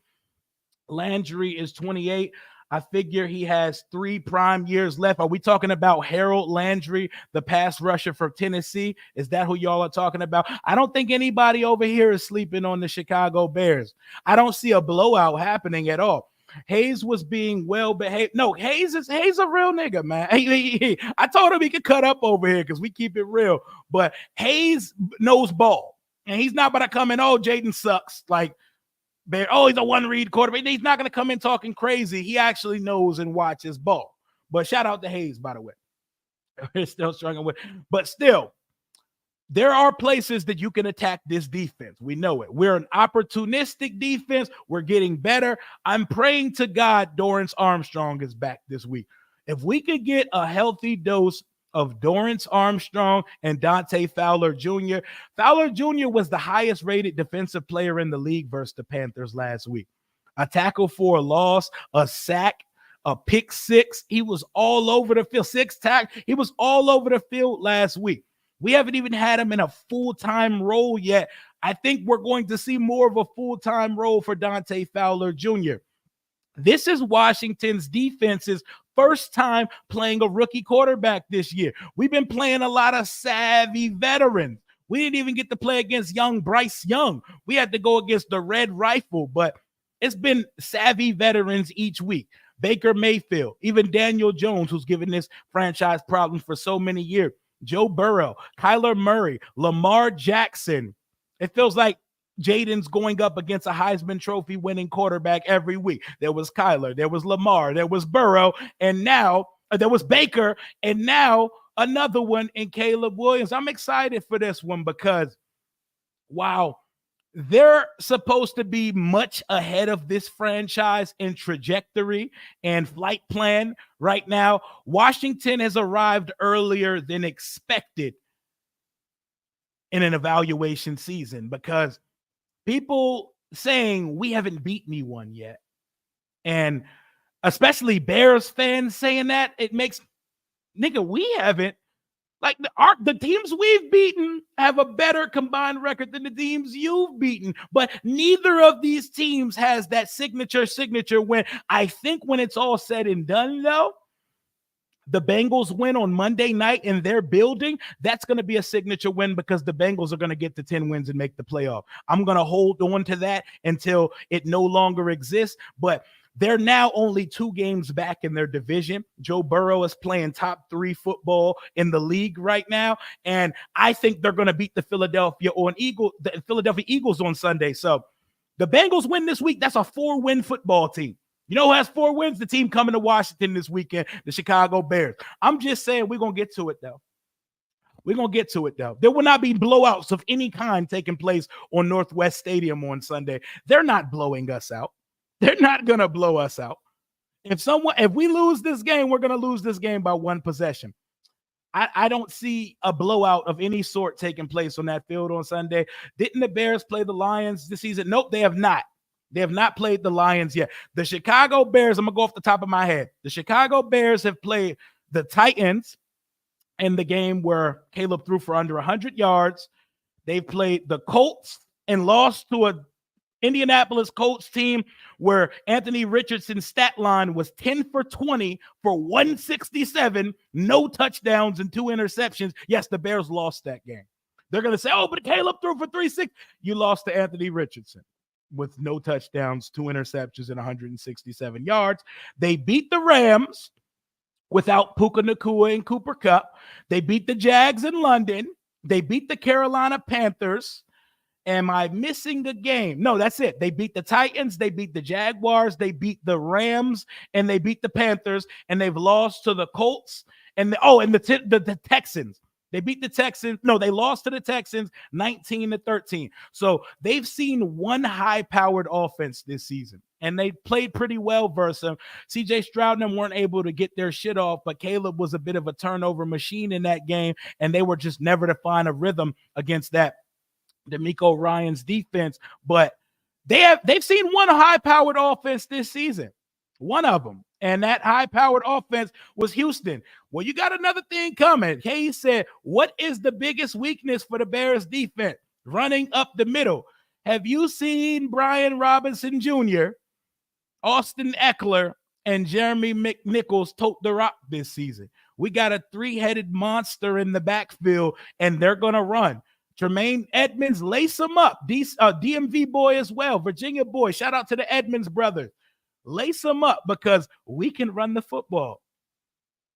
Speaker 1: Landry is 28. I figure he has 3 prime years left. Are we talking about Harold Landry, the pass rusher for Tennessee? Is that who y'all are talking about? I don't think anybody over here is sleeping on the Chicago Bears. I don't see a blowout happening at all. Hayes was being well behaved. No, Hayes a real nigga, man. I told him he could cut up over here because we keep it real. But Hayes knows ball. And he's not about to come in, oh, Jaden sucks. Like, he's a one-read quarterback. He's not going to come in talking crazy. He actually knows and watches ball. But shout out to Hayes, by the way. We're still struggling with. But still, there are places that you can attack this defense. We know it. We're an opportunistic defense. We're getting better. I'm praying to God Dorrance Armstrong is back this week. If we could get a healthy dose of Dorrance Armstrong and Dante Fowler Jr. Fowler Jr. was the highest rated defensive player in the league versus the Panthers last week. A tackle for a loss, a sack, a pick six. He was all over the field. 6 tack. He was all over the field last week. We haven't even had him in a full-time role yet. I think we're going to see more of a full-time role for Dante Fowler Jr. This is Washington's defense's first time playing a rookie quarterback this year. We've been playing a lot of savvy veterans. We didn't even get to play against young Bryce Young. We had to go against the Red Rifle, but it's been savvy veterans each week. Baker Mayfield, even Daniel Jones, who's given this franchise problems for so many years. Joe Burrow, Kyler Murray, Lamar Jackson. It feels like Jaden's going up against a Heisman Trophy winning quarterback every week. There was Kyler, there was Lamar, there was Burrow, and now there was Baker, and now another one in Caleb Williams. I'm excited for this one because, wow, they're supposed to be much ahead of this franchise in trajectory and flight plan right now. Washington has arrived earlier than expected in an evaluation season because people saying we haven't beat anyone yet, and especially Bears fans saying that, it makes, nigga, we haven't. Like the teams we've beaten have a better combined record than the teams you've beaten, but neither of these teams has that signature win. I think when it's all said and done, though, the Bengals win on Monday night in their building, that's going to be a signature win because the Bengals are going to get to 10 wins and make the playoff. I'm going to hold on to that until it no longer exists, but they're now only 2 games back in their division. Joe Burrow is playing top 3 football in the league right now, and I think they're going to beat the Philadelphia Eagles on Sunday. So the Bengals win this week. That's a 4-win football team. You know who has 4 wins? The team coming to Washington this weekend, the Chicago Bears. I'm just saying we're going to get to it, though. We're going to get to it, though. There will not be blowouts of any kind taking place on Northwest Stadium on Sunday. They're not blowing us out. They're not going to blow us out. If we lose this game, we're going to lose this game by 1 possession. I don't see a blowout of any sort taking place on that field on Sunday. Didn't the Bears play the Lions this season? Nope, they have not. They have not played the Lions yet. The Chicago Bears, I'm going to go off the top of my head. The Chicago Bears have played the Titans in the game where Caleb threw for under 100 yards. They've played the Colts and lost to a Indianapolis Colts team where Anthony Richardson's stat line was 10 for 20 for 167, no touchdowns and 2 interceptions. Yes, the Bears lost that game. They're going to say, oh, but Caleb threw for 360. You lost to Anthony Richardson with no touchdowns, 2 interceptions, and 167 yards. They beat the Rams without Puka Nacua and Cooper Kupp. They beat the Jags in London. They beat the Carolina Panthers. Am I missing a game? No, that's it. They beat the Titans, they beat the Jaguars, they beat the Rams, and they beat the Panthers, and they've lost to the Colts and the Texans. They beat the Texans. No, they lost to the Texans 19-13. So they've seen one high-powered offense this season, and they played pretty well versus them. CJ Stroud and them weren't able to get their shit off, but Caleb was a bit of a turnover machine in that game, and they were just never to find a rhythm against that D'Amico Ryan's defense. But they've seen one high-powered offense this season. One of them. And that high-powered offense was Houston. Well, you got another thing coming. Hayes said, what is the biggest weakness for the Bears defense? Running up the middle. Have you seen Brian Robinson Jr., Austin Eckler, and Jeremy McNichols tote the rock this season? We got a three-headed monster in the backfield, and they're going to run. Tremaine Edmonds, lace him up. DMV boy as well. Virginia boy. Shout out to the Edmonds brothers. Lace them up because we can run the football.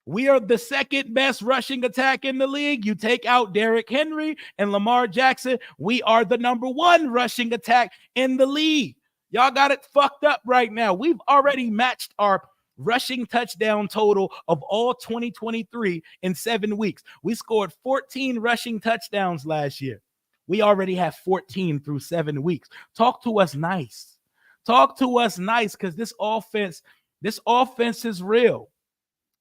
Speaker 1: We are the second best rushing attack in the league. You take out Derrick Henry and Lamar Jackson, we are the number one rushing attack in the league. Y'all got it fucked up right now. We've already matched our rushing touchdown total of all 2023 in 7 weeks. We scored 14 rushing touchdowns last year. We already have 14 through 7 weeks. Talk to us nice. Talk to us nice, because this offense is real.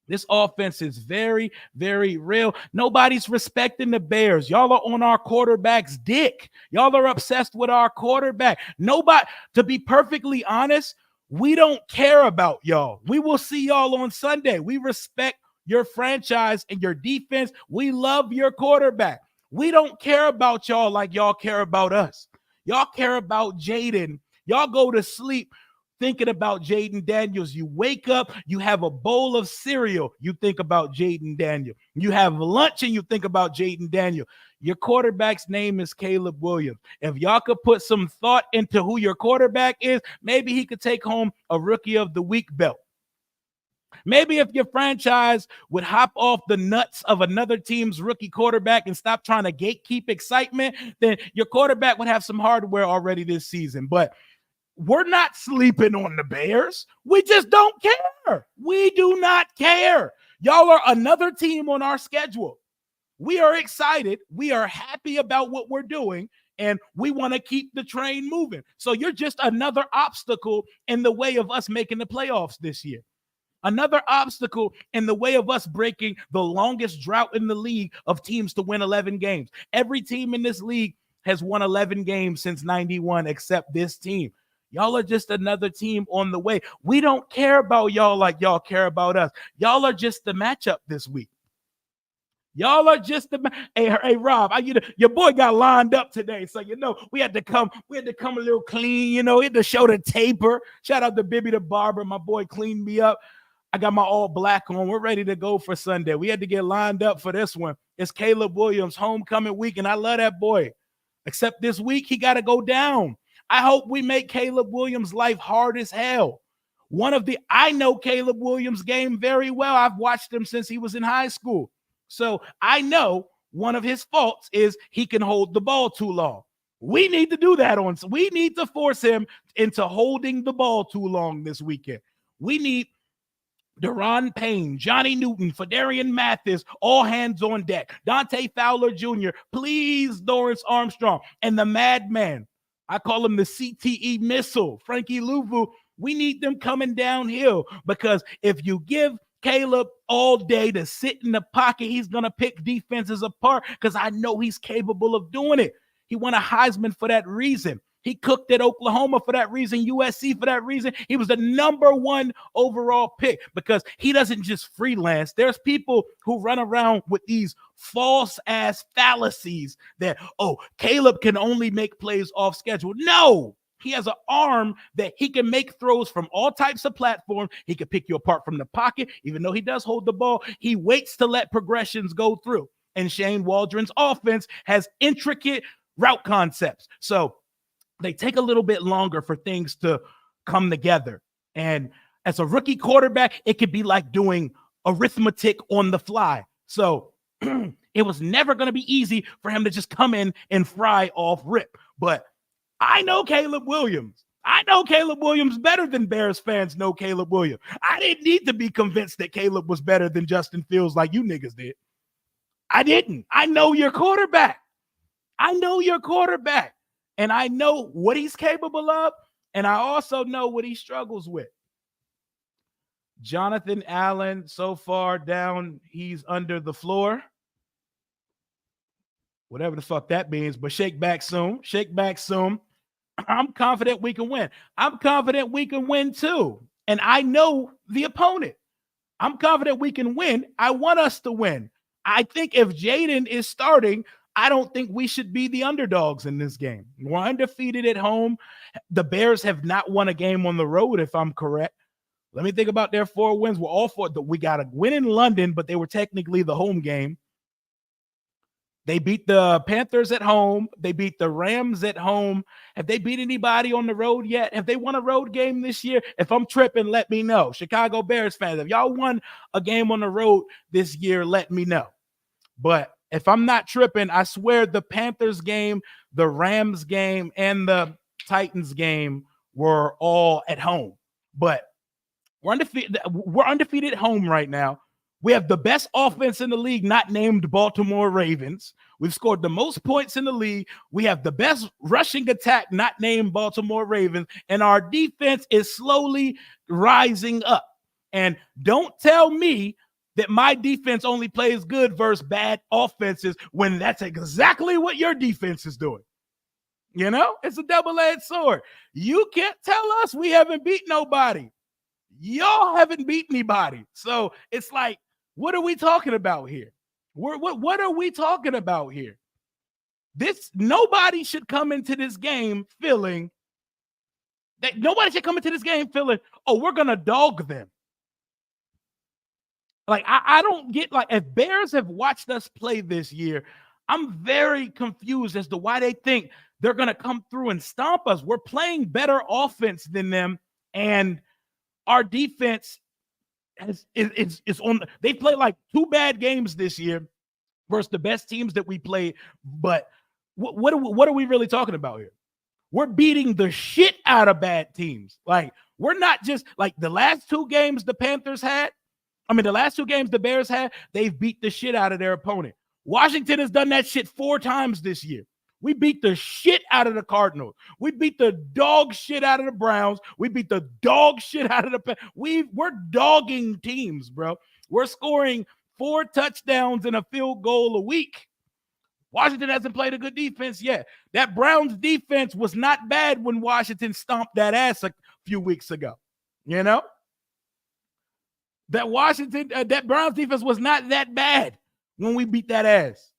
Speaker 1: This offense is very, very real. Nobody's respecting the Bears. Y'all are on our quarterback's dick. Y'all are obsessed with our quarterback. Nobody, to be perfectly honest, we don't care about y'all. We will see y'all on Sunday. We respect your franchise and your defense. We love your quarterback. We don't care about y'all like y'all care about us. Y'all care about Jaden. Y'all go to sleep thinking about Jaden Daniels. You wake up, you have a bowl of cereal, you think about Jaden Daniels. You have lunch and you think about Jaden Daniels. Your quarterback's name is Caleb Williams. If y'all could put some thought into who your quarterback is, maybe he could take home a Rookie of the Week belt. Maybe if your franchise would hop off the nuts of another team's rookie quarterback and stop trying to gatekeep excitement, then your quarterback would have some hardware already this season. But we're not sleeping on the Bears. We just don't care. We do not care. Y'all are another team on our schedule. We are excited. We are happy about what we're doing, and we want to keep the train moving. So you're just another obstacle in the way of us making the playoffs this year. Another obstacle in the way of us breaking the longest drought in the league of teams to win 11 games. Every team in this league has won 11 games since 91 except this team. Y'all are just another team on the way. We don't care about y'all like y'all care about us. Y'all are just the matchup this week. Y'all are just the hey Rob, your boy got lined up today, so we had to come a little clean. We had to show the taper. Shout out to Bibby the barber, my boy cleaned me up. I got my all black on. We're ready to go for Sunday. We had to get lined up for this one. It's Caleb Williams' homecoming week, and I love that boy. Except this week he got to go down. I hope we make Caleb Williams' life hard as hell. I know Caleb Williams' game very well. I've watched him since he was in high school. So I know one of his faults is he can hold the ball too long. We need to do that we need to force him into holding the ball too long this weekend. We need Deron Payne, Johnny Newton, Fadarian Mathis, all hands on deck. Dante Fowler Jr., please, Dorrance Armstrong, and the madman. I call him the CTE missile, Frankie Louvu. We need them coming downhill, because if you give Caleb all day to sit in the pocket, he's going to pick defenses apart, because I know he's capable of doing it. He won a Heisman for that reason. He cooked at Oklahoma for that reason, USC for that reason. He was the number 1 overall pick, because he doesn't just freelance. There's people who run around with these false ass fallacies that, Caleb can only make plays off schedule. No, he has an arm that he can make throws from all types of platforms. He can pick you apart from the pocket, even though he does hold the ball. He waits to let progressions go through. And Shane Waldron's offense has intricate route concepts. So they take a little bit longer for things to come together. And as a rookie quarterback, it could be like doing arithmetic on the fly. So it was never going to be easy for him to just come in and fry off rip. But I know Caleb Williams. I know Caleb Williams better than Bears fans know Caleb Williams. I didn't need to be convinced that Caleb was better than Justin Fields like you niggas did. I didn't. I know your quarterback. And I know what he's capable of, and I also know what he struggles with. Jonathan Allen, so far down, he's under the floor. Whatever the fuck that means, but shake back soon. I'm confident we can win. I'm confident we can win too. And I know the opponent. I'm confident we can win. I want us to win. I think if Jaden is starting, I don't think we should be the underdogs in this game. We're undefeated at home. The Bears have not won a game on the road, if I'm correct. Let me think about their 4 wins. We're all for we got a win in London, but they were technically the home game. They beat the Panthers at home. They beat the Rams at home. Have they beat anybody on the road yet? Have they won a road game this year? If I'm tripping, let me know. Chicago Bears fans, if y'all won a game on the road this year, let me know. But if I'm not tripping, I swear the Panthers game, the Rams game, and the Titans game were all at home. But we're undefeated at home right now. We have the best offense in the league, not named Baltimore Ravens. We've scored the most points in the league. We have the best rushing attack, not named Baltimore Ravens. And our defense is slowly rising up. And don't tell me that my defense only plays good versus bad offenses when that's exactly what your defense is doing. You know, it's a double-edged sword. You can't tell us we haven't beat nobody. Y'all haven't beat anybody. So it's like, what are we talking about here? What are we talking about here? Nobody should come into this game feeling oh, we're gonna dog them. Like, I don't get, like, if Bears have watched us play this year, I'm very confused as to why they think they're gonna come through and stomp us. We're playing better offense than them, and our defense is on. They played like 2 bad games this year versus the best teams that we played. But what are we really talking about here? We're beating the shit out of bad teams. Like, we're not just like the last 2 games the Panthers had. I mean, the last 2 games the Bears had, they've beat the shit out of their opponent. Washington has done that shit 4 times this year. We beat the shit out of the Cardinals. We beat the dog shit out of the Browns. We beat the dog shit out of the we're dogging teams, bro. We're scoring 4 touchdowns and a field goal a week. Washington hasn't played a good defense yet. That Browns defense was not bad when Washington stomped that ass a few weeks ago. You know? That Browns defense was not that bad when we beat that ass.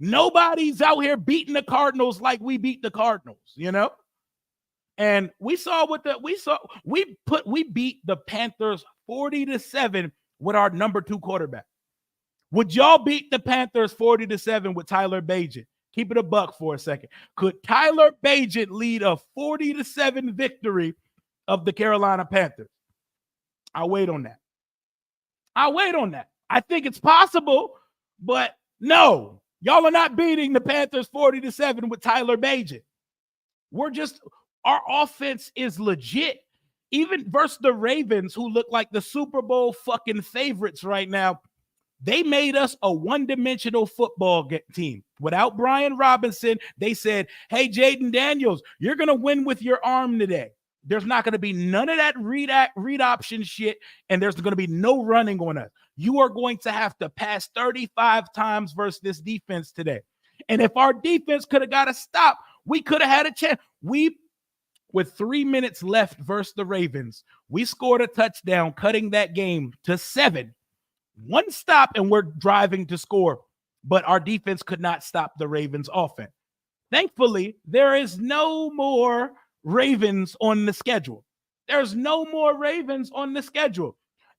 Speaker 1: Nobody's out here beating the Cardinals like we beat the Cardinals, you know? And we beat the Panthers 40-7 with our number 2 quarterback. Would y'all beat the Panthers 40-7 with Tyler Bagent? Keep it a buck for a second. Could Tyler Bagent lead a 40-7 victory of the Carolina Panthers? I'll wait on that. I think it's possible, but no. Y'all are not beating the Panthers 40-7 with Tyler Bagent. Our offense is legit. Even versus the Ravens, who look like the Super Bowl fucking favorites right now, they made us a one-dimensional football team. Without Brian Robinson, they said, hey, Jaden Daniels, you're going to win with your arm today. There's not going to be none of that read option shit, and there's going to be no running on us. You are going to have to pass 35 times versus this defense today. And if our defense could have got a stop, we could have had a chance. With 3 minutes left versus the Ravens, we scored a touchdown, cutting that game to 7. 1 stop, and we're driving to score. But our defense could not stop the Ravens' offense. Thankfully, there is no more Ravens on the schedule. There's no more Ravens on the schedule.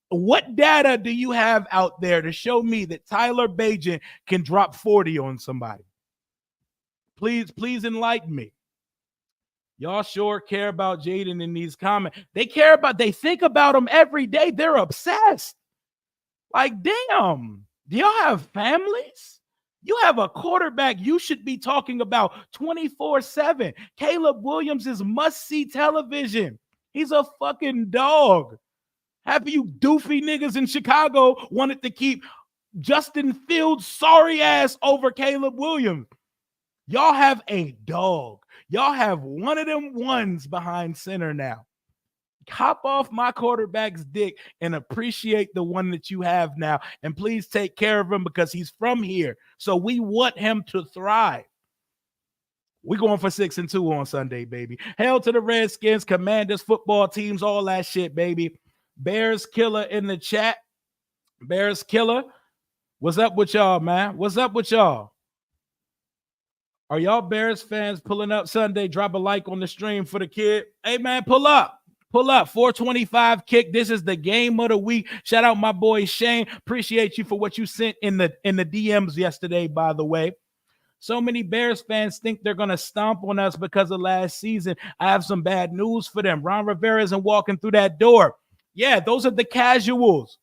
Speaker 1: What data do you have out there to show me that Tyler Bagent can drop 40 on somebody? Please enlighten me. Y'all sure care about Jaden in these comments. They think about him every day. They're obsessed. Like, damn, do y'all have families? You have a quarterback you should be talking about 24/7. Caleb Williams is must-see television. He's a fucking dog. Half of you doofy niggas in Chicago wanted to keep Justin Fields' sorry ass over Caleb Williams. Y'all have a dog. Y'all have one of them ones behind center now. Hop off my quarterback's dick and appreciate the one that you have now. And please take care of him because he's from here. So we want him to thrive. We're going for 6-2 on Sunday, baby. Hail to the Redskins, Commanders, football teams, all that shit, baby. Bears Killer in the chat. Bears Killer, what's up with y'all, man? What's up with y'all? Are y'all Bears fans pulling up Sunday? Drop a like on the stream for the kid. Hey, man, pull up. Pull up. 425 kick. This is the game of the week. Shout out my boy Shane. Appreciate you for what you sent in the DMs yesterday, by the way. So many Bears fans think they're going to stomp on us because of last season. I have some bad news for them. Ron Rivera isn't walking through that door. Yeah, those are the casuals.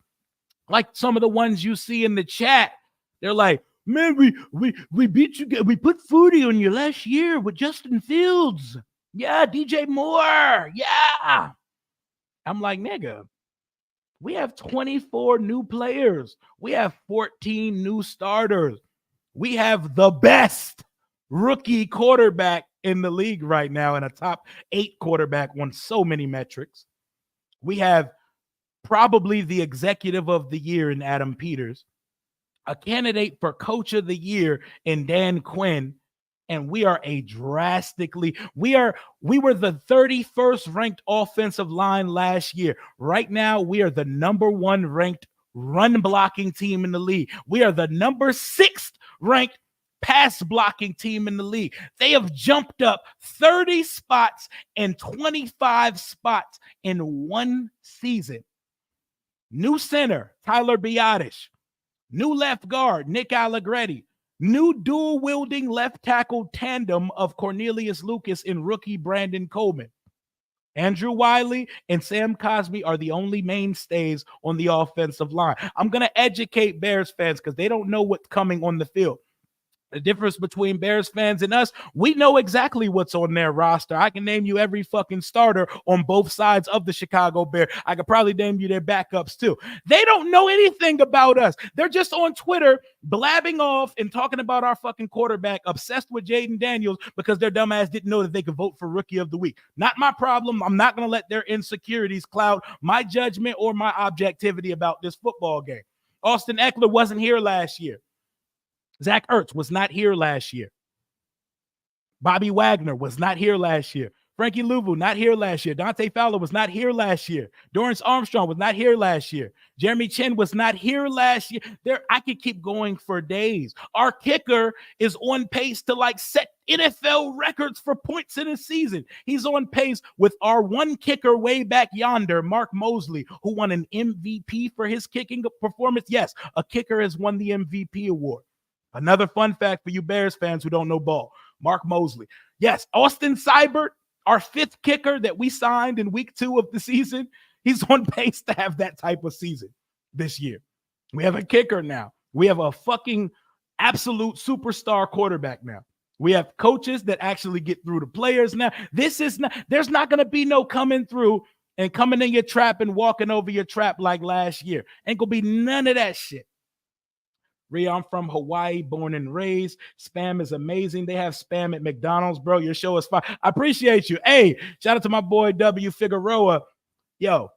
Speaker 1: Like some of the ones you see in the chat. They're like, man, we beat you. We put 40 on you last year with Justin Fields. Yeah, DJ Moore. Yeah. I'm like, nigga, we have 24 new players. We have 14 new starters. We have the best rookie quarterback in the league right now and a top 8 quarterback on so many metrics. We have probably the executive of the year in Adam Peters, a candidate for coach of the year in Dan Quinn, and we are we were the 31st ranked offensive line last year. Right now, we are the number 1 ranked run blocking team in the league. We are the number 6th ranked pass blocking team in the league. They have jumped up 30 spots and 25 spots in one season. New center, Tyler Biadasz. New left guard, Nick Allegretti. New dual-wielding left tackle tandem of Cornelius Lucas and rookie Brandon Coleman. Andrew Wiley and Sam Cosmi are the only mainstays on the offensive line. I'm going to educate Bears fans because they don't know what's coming on the field. The difference between Bears fans and us, we know exactly what's on their roster. I can name you every fucking starter on both sides of the Chicago Bears. I could probably name you their backups too. They don't know anything about us. They're just on Twitter blabbing off and talking about our fucking quarterback, obsessed with Jaden Daniels because their dumbass didn't know that they could vote for Rookie of the Week. Not my problem. I'm not going to let their insecurities cloud my judgment or my objectivity about this football game. Austin Eckler wasn't here last year. Zach Ertz was not here last year. Bobby Wagner was not here last year. Frankie Louvu, not here last year. Dante Fowler was not here last year. Dorrance Armstrong was not here last year. Jeremy Chin was not here last year. I could keep going for days. Our kicker is on pace to set NFL records for points in a season. He's on pace with our one kicker way back yonder, Mark Mosley, who won an MVP for his kicking performance. Yes, a kicker has won the MVP award. Another fun fact for you Bears fans who don't know ball, Mark Mosley. Yes, Austin Seibert, our 5th kicker that we signed in week 2 of the season, he's on pace to have that type of season this year. We have a kicker now. We have a fucking absolute superstar quarterback now. We have coaches that actually get through the players now. There's not going to be no coming through and coming in your trap and walking over your trap like last year. Ain't going to be none of that shit. Rhea, I'm from Hawaii, born and raised. Spam is amazing. They have spam at McDonald's, bro. Your show is fine. I appreciate you. Hey, shout out to my boy W. Figueroa. Yo,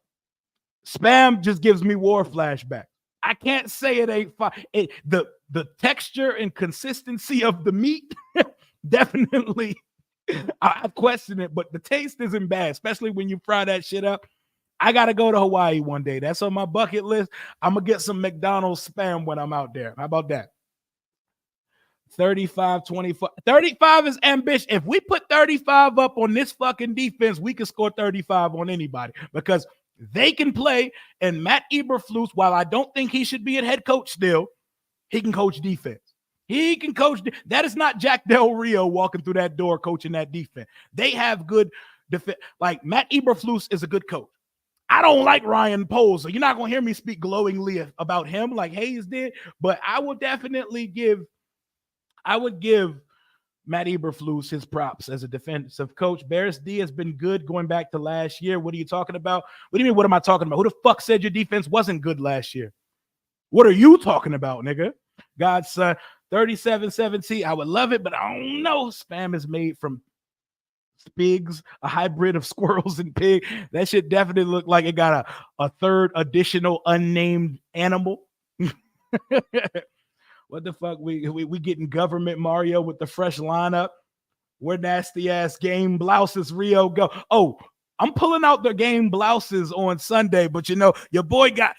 Speaker 1: spam just gives me war flashback. I can't say it ain't fine. The texture and consistency of the meat, definitely, I question it, but the taste isn't bad, especially when you fry that shit up. I got to go to Hawaii one day. That's on my bucket list. I'm going to get some McDonald's spam when I'm out there. How about that? 35, 24. 35 is ambitious. If we put 35 up on this fucking defense, we can score 35 on anybody because they can play. And Matt Eberflus, while I don't think he should be a head coach still, he can coach defense. He can coach. That is not Jack Del Rio walking through that door coaching that defense. They have good defense. Like Matt Eberflus is a good coach. I don't like Ryan Poles, so you're not going to hear me speak glowingly about him like Hayes did, but I would definitely give Matt Eberflus his props as a defensive coach. Bears D has been good going back to last year. What are you talking about? What do you mean, what am I talking about? Who the fuck said your defense wasn't good last year? What are you talking about, nigga? God's son, 37-17. I would love it, but I don't know. Spam is made from pigs, a hybrid of squirrels and pig. That shit definitely looked like it got a third additional unnamed animal. What the fuck? We getting government Mario with the fresh lineup. Where nasty ass game blouses Rio go. Oh, I'm pulling out the game blouses on Sunday, but you know, your boy got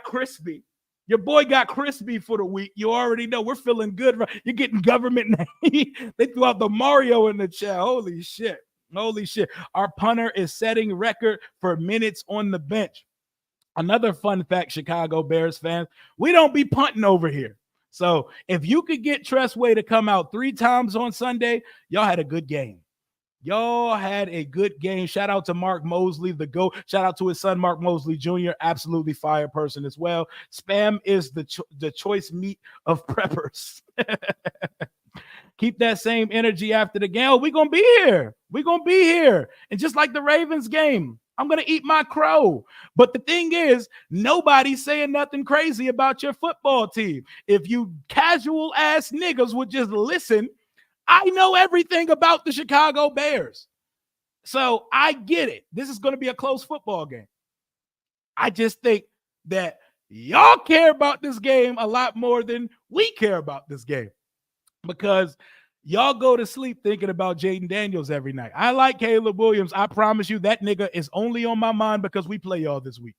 Speaker 1: crispy. Your boy got crispy for the week. You already know we're feeling good. You're getting government. They threw out the Mario in the chat. Holy shit. Holy shit. Our punter is setting record for minutes on the bench. Another fun fact, Chicago Bears fans, we don't be punting over here. So if you could get Tressway to come out 3 times on Sunday, y'all had a good game. Y'all had a good game. Shout out to Mark Mosley, the GOAT. Shout out to his son, Mark Mosley Jr., absolutely fire person as well. Spam is the choice meat of preppers. Keep that same energy after the game. Oh, we're going to be here. We're going to be here. And just like the Ravens game, I'm going to eat my crow. But the thing is, nobody's saying nothing crazy about your football team. If you casual ass niggas would just listen, I know everything about the Chicago Bears. So I get it. This is going to be a close football game. I just think that y'all care about this game a lot more than we care about this game, because y'all go to sleep thinking about Jaden Daniels every night. I like Caleb Williams. I promise you that nigga is only on my mind because we play y'all this week.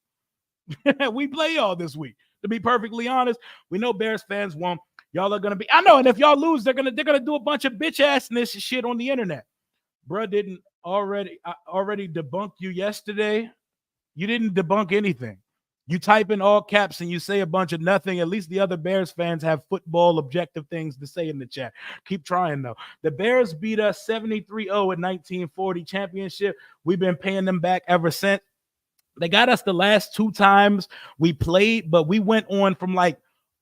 Speaker 1: We play y'all this week. To be perfectly honest, we know Bears fans won't. Y'all are gonna be. I know, and if y'all lose, they're gonna do a bunch of bitch assness shit on the internet. Bruh didn't already debunk you yesterday. You didn't debunk anything. You type in all caps and you say a bunch of nothing. At least the other Bears fans have football objective things to say in the chat. Keep trying, though. The Bears beat us 73-0 in 1940 championship. We've been paying them back ever since. They got us the last 2 times we played, but we went on from like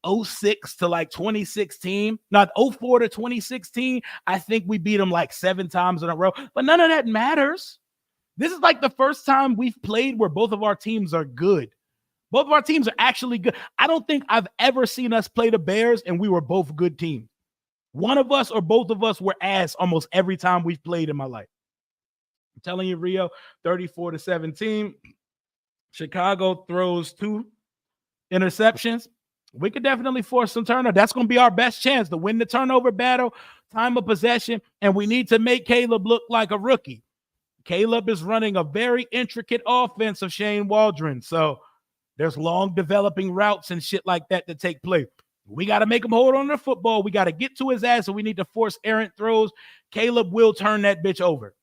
Speaker 1: 06 to like 2016. Not 04 to 2016. I think we beat them like 7 times in a row, but none of that matters. This is like the first time we've played where both of our teams are good. Both of our teams are actually good. I don't think I've ever seen us play the Bears and we were both good teams. One of us or both of us were ass almost every time we've played in my life. I'm telling you, Rio, 34-17. Chicago throws 2 interceptions. We could definitely force some turnover. That's going to be our best chance to win the turnover battle, time of possession, and we need to make Caleb look like a rookie. Caleb is running a very intricate offense of Shane Waldron, so there's long developing routes and shit like that to take place. We got to make him hold on to the football. We got to get to his ass, and we need to force errant throws. Caleb will turn that bitch over.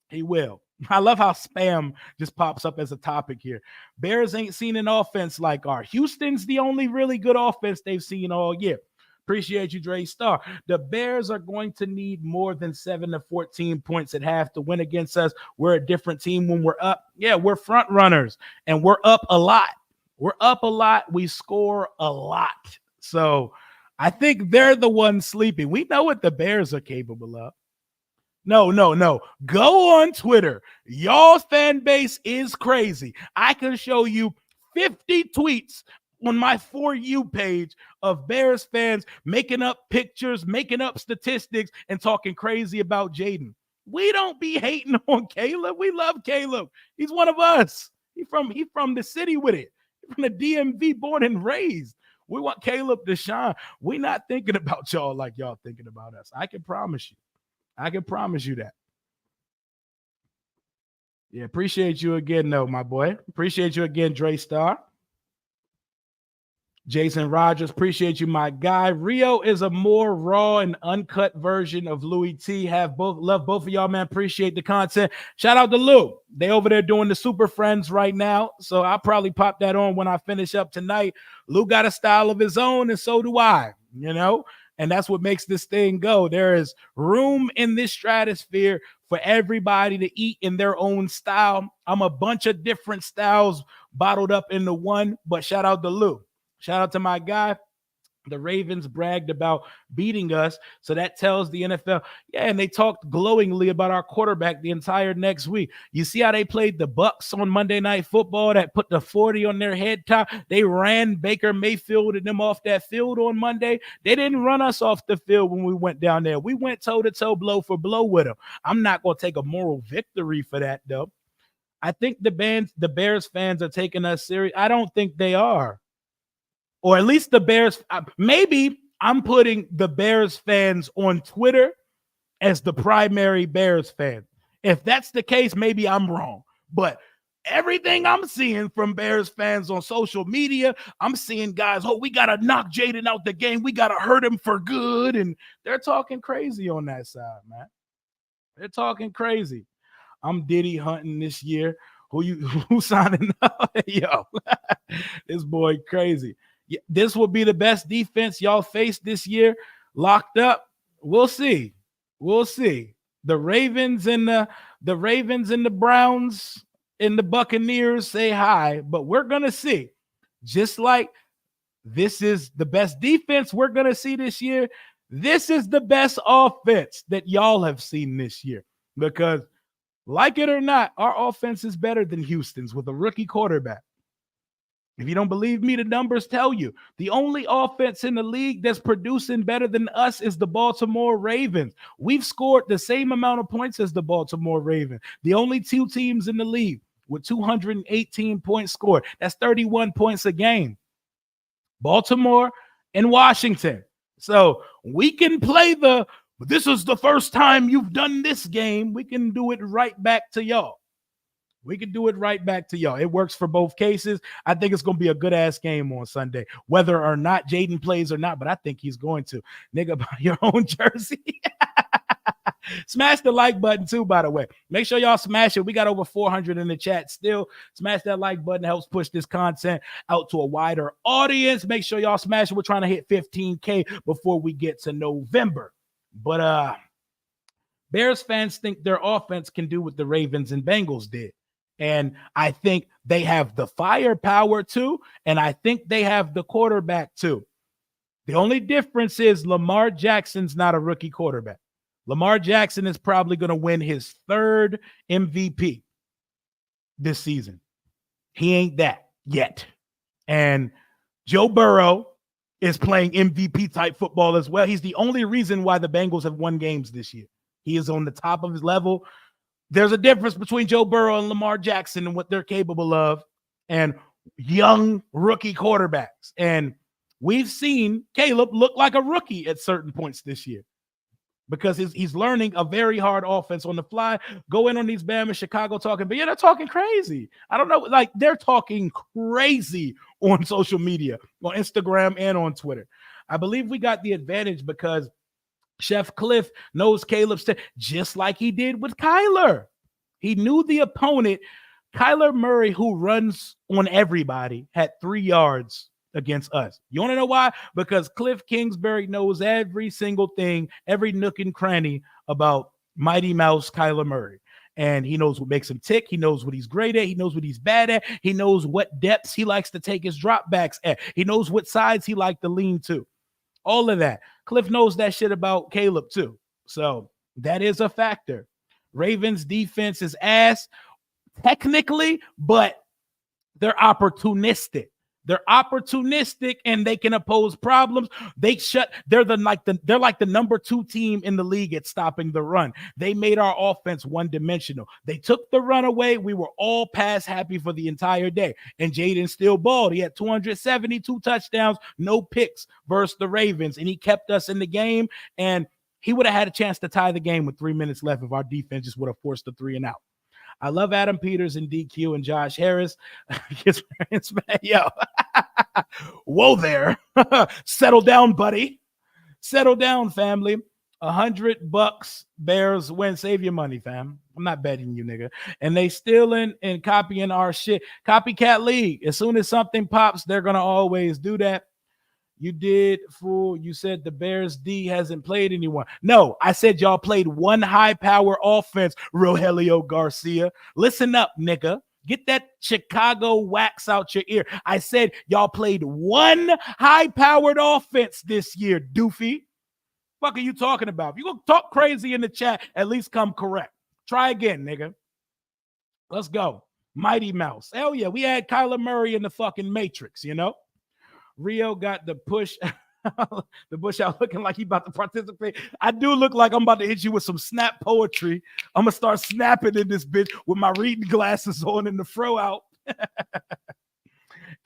Speaker 1: He will. I love how spam just pops up as a topic here. Bears ain't seen an offense like ours. Houston's the only really good offense they've seen all year. Appreciate you, Dre Star. The Bears are going to need more than 7 to 14 points at half to win against us. We're a different team when we're up. Yeah, we're front runners, and we're up a lot. We're up a lot. We score a lot. So I think they're the ones sleeping. We know what the Bears are capable of. No. Go on Twitter. Y'all's fan base is crazy. I can show you 50 tweets on my For You page of Bears fans making up pictures, making up statistics, and talking crazy about Jaden. We don't be hating on Caleb. We love Caleb. He's one of us. He from the city with it. He's from the DMV, born and raised. We want Caleb to shine. We're not thinking about y'all like y'all thinking about us. I can promise you. I can promise you that. Yeah, appreciate you again, though, my boy. Appreciate you again, Dre Star. Jason Rogers, appreciate you, my guy. Rio is a more raw and uncut version of Louis T. Love both of y'all, man. Appreciate the content. Shout out to Lou. They over there doing the Super Friends right now, so I'll probably pop that on when I finish up tonight. Lou got a style of his own, and so do I, you know? And that's what makes this thing go. There is room in this stratosphere for everybody to eat in their own style. I'm a bunch of different styles bottled up into one, but shout out to Lou. Shout out to my guy. The Ravens bragged about beating us, so that tells the NFL, yeah, and they talked glowingly about our quarterback the entire next week. You see how they played the Bucks on Monday Night Football that put the 40 on their head top? They ran Baker Mayfield and them off that field on Monday. They didn't run us off the field when we went down there. We went toe-to-toe, blow for blow with them. I'm not going to take a moral victory for that, though. I think the Bears fans are taking us serious. I don't think they are. Or at least the Bears, maybe I'm putting the Bears fans on Twitter as the primary Bears fan. If that's the case, maybe I'm wrong. But everything I'm seeing from Bears fans on social media, I'm seeing guys, oh, we got to knock Jaden out the game. We got to hurt him for good. And they're talking crazy on that side, man. They're talking crazy. I'm Diddy hunting this year. Who signing up? Yo, this boy crazy. Yeah, this will be the best defense y'all face this year. Locked up. We'll see. We'll see. The Ravens and the Browns and the Buccaneers say hi, but we're gonna see. Just like this is the best defense we're gonna see this year. This is the best offense that y'all have seen this year. Because, like it or not, our offense is better than Houston's with a rookie quarterback. If you don't believe me, the numbers tell you. The only offense in the league that's producing better than us is the Baltimore Ravens. We've scored the same amount of points as the Baltimore Ravens. The only two teams in the league with 218 points scored. That's 31 points a game. Baltimore and Washington. So we can play this is the first time you've done this game. We can do it right back to y'all. We can do it right back to y'all. It works for both cases. I think it's going to be a good-ass game on Sunday, whether or not Jaden plays or not, but I think he's going to. Nigga, buy your own jersey. Smash the like button, too, by the way. Make sure y'all smash it. We got over 400 in the chat still. Smash that like button. Helps push this content out to a wider audience. Make sure y'all smash it. We're trying to hit 15K before we get to November. But Bears fans think their offense can do what the Ravens and Bengals did. And I think they have the firepower too. And I think they have the quarterback too. The only difference is Lamar Jackson's not a rookie quarterback. Lamar Jackson is probably going to win his third MVP this season. He ain't that yet. And Joe Burrow is playing MVP type football as well. He's the only reason why the Bengals have won games this year. He is on the top of his level. There's a difference between Joe Burrow and Lamar Jackson and what they're capable of and young rookie quarterbacks. And we've seen Caleb look like a rookie at certain points this year because he's learning a very hard offense on the fly. Go in on these Bama Chicago talking, but yeah, they're talking crazy. I don't know. Like, they're talking crazy on social media, on Instagram and on Twitter. I believe we got the advantage because Chef Cliff knows Caleb's just like he did with Kyler. He knew the opponent. Kyler Murray, who runs on everybody, had 3 yards against us. You want to know why? Because Cliff Kingsbury knows every single thing, every nook and cranny about Mighty Mouse Kyler Murray. And he knows what makes him tick. He knows what he's great at. He knows what he's bad at. He knows what depths he likes to take his dropbacks at. He knows what sides he likes to lean to. All of that. Cliff knows that shit about Caleb too. So that is a factor. Ravens defense is ass technically, but they're opportunistic. They're opportunistic and they can oppose problems. They're like the number 2 team in the league at stopping the run. They made our offense one-dimensional. They took the run away. We were all pass happy for the entire day. And Jaden still balled. He had 272 touchdowns, no picks versus the Ravens. And he kept us in the game. And he would have had a chance to tie the game with 3 minutes left if our defense just would have forced the 3 and out. I love Adam Peters and DQ and Josh Harris. Yo, whoa there. Settle down, buddy. Settle down, family. $100 Bears win. Save your money, fam. I'm not betting you, nigga. And they stealing and copying our shit. Copycat league. As soon as something pops, they're gonna always do that. You did, fool. You said the Bears D hasn't played anyone. No, I said y'all played one high-power offense, Rogelio Garcia. Listen up, nigga. Get that Chicago wax out your ear. I said y'all played one high-powered offense this year, doofy. Fuck are you talking about? If you gonna talk crazy in the chat, at least come correct. Try again, nigga. Let's go. Mighty Mouse. Hell yeah, we had Kyler Murray in the fucking Matrix, you know? Rio got the push, the bush out looking like he about to participate. I do look like I'm about to hit you with some snap poetry. I'm going to start snapping in this bitch with my reading glasses on and the fro out.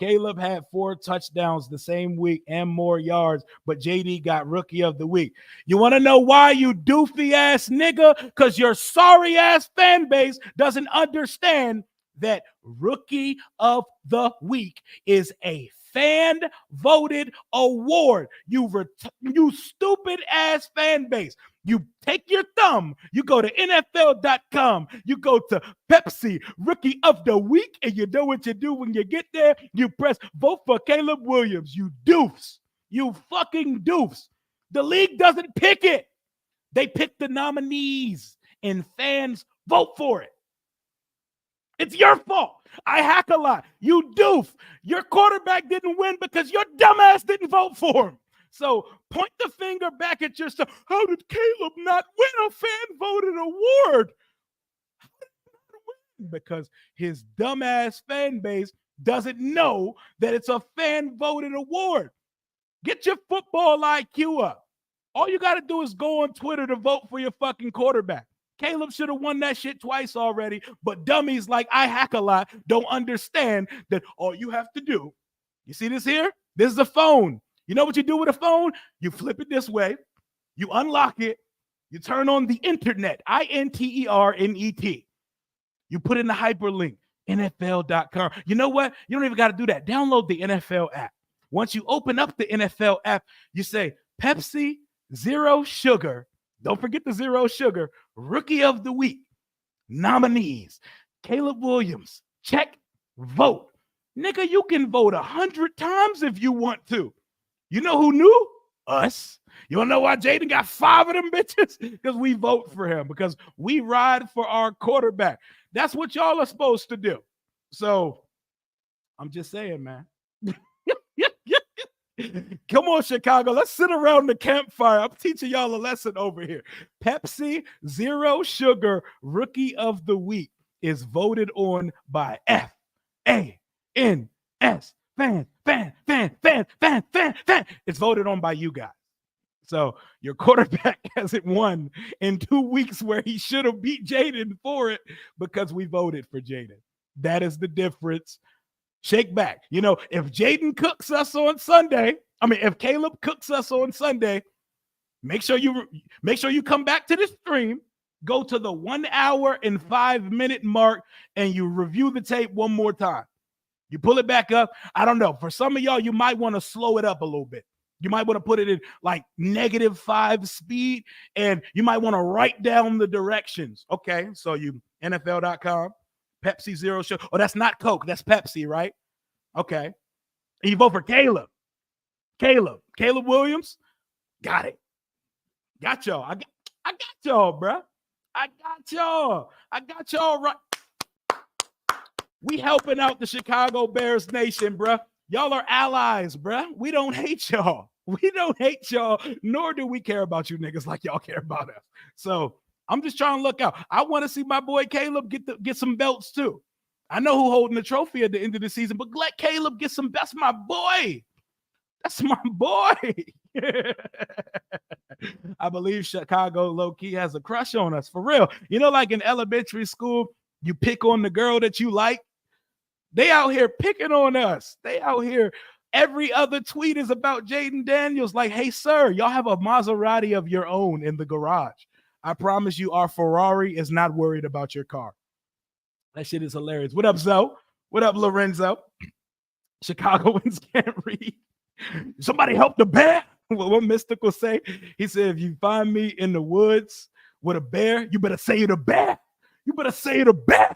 Speaker 1: Caleb had 4 touchdowns the same week and more yards, but JD got rookie of the week. You want to know why, you doofy ass nigga? Because your sorry ass fan base doesn't understand that rookie of the week is a fan voted award. You stupid ass fan base. You take your thumb, you go to NFL.com, you go to Pepsi Rookie of the Week, and you know what you do when you get there? You press vote for Caleb Williams. You doofs. You fucking doofs. The league doesn't pick it. They pick the nominees, and fans vote for it. It's your fault. I hack a lot. You doof. Your quarterback didn't win because your dumbass didn't vote for him. So point the finger back at yourself. How did Caleb not win a fan-voted award? Because his dumbass fan base doesn't know that it's a fan-voted award. Get your football IQ up. All you got to do is go on Twitter to vote for your fucking quarterback. Caleb should have won that shit twice already, but dummies like I hack a lot don't understand that all you have to do, you see this here? This is a phone. You know what you do with a phone? You flip it this way, you unlock it, you turn on the internet, INTERNET. You put in the hyperlink, NFL.com. You know what? You don't even got to do that. Download the NFL app. Once you open up the NFL app, you say Pepsi Zero Sugar. Don't forget the Zero Sugar. Rookie of the Week. Nominees. Caleb Williams. Check. Vote. Nigga, you can vote 100 times if you want to. You know who knew? Us. You don't know why Jaden got 5 of them bitches? Because we vote for him. Because we ride for our quarterback. That's what y'all are supposed to do. So, I'm just saying, man. Come on, Chicago. Let's sit around the campfire. I'm teaching y'all a lesson over here. Pepsi Zero Sugar Rookie of the Week is voted on by FANS. Fan. It's voted on by you guys. So your quarterback hasn't won in 2 weeks where he should have beat Jaden for it because we voted for Jaden. That is the difference. Shake back. You know, if Jaden cooks us on Sunday, if Caleb cooks us on Sunday, make sure you come back to the stream, go to the 1 hour and 5 minute mark, and you review the tape one more time. You pull it back up. I don't know. For some of y'all, you might want to slow it up a little bit. You might want to put it in like -5 speed, and you might want to write down the directions. Okay, so you NFL.com. Pepsi Zero Sugar. Oh, that's not Coke. That's Pepsi, right? Okay. And you vote for Caleb. Caleb Williams. Got it. Got y'all. I got y'all, bro. I got y'all right. We helping out the Chicago Bears Nation, bro. Y'all are allies, bro. We don't hate y'all. We don't hate y'all, nor do we care about you niggas like y'all care about us. So I'm just trying to look out. I want to see my boy Caleb get some belts too. I know who holding the trophy at the end of the season, but let Caleb get some. That's my boy. That's my boy. I believe Chicago low-key has a crush on us, for real. You know, like in elementary school, you pick on the girl that you like. They out here picking on us. They out here. Every other tweet is about Jaden Daniels. Like, hey, sir, y'all have a Maserati of your own in the garage. I promise you our Ferrari is not worried about your car. That shit is hilarious. What up, Zoe? What up, Lorenzo? Chicagoans can't read. Somebody help the bear. What Mystical say? He said, if you find me in the woods with a bear, you better say it a bear. You better say it a bear.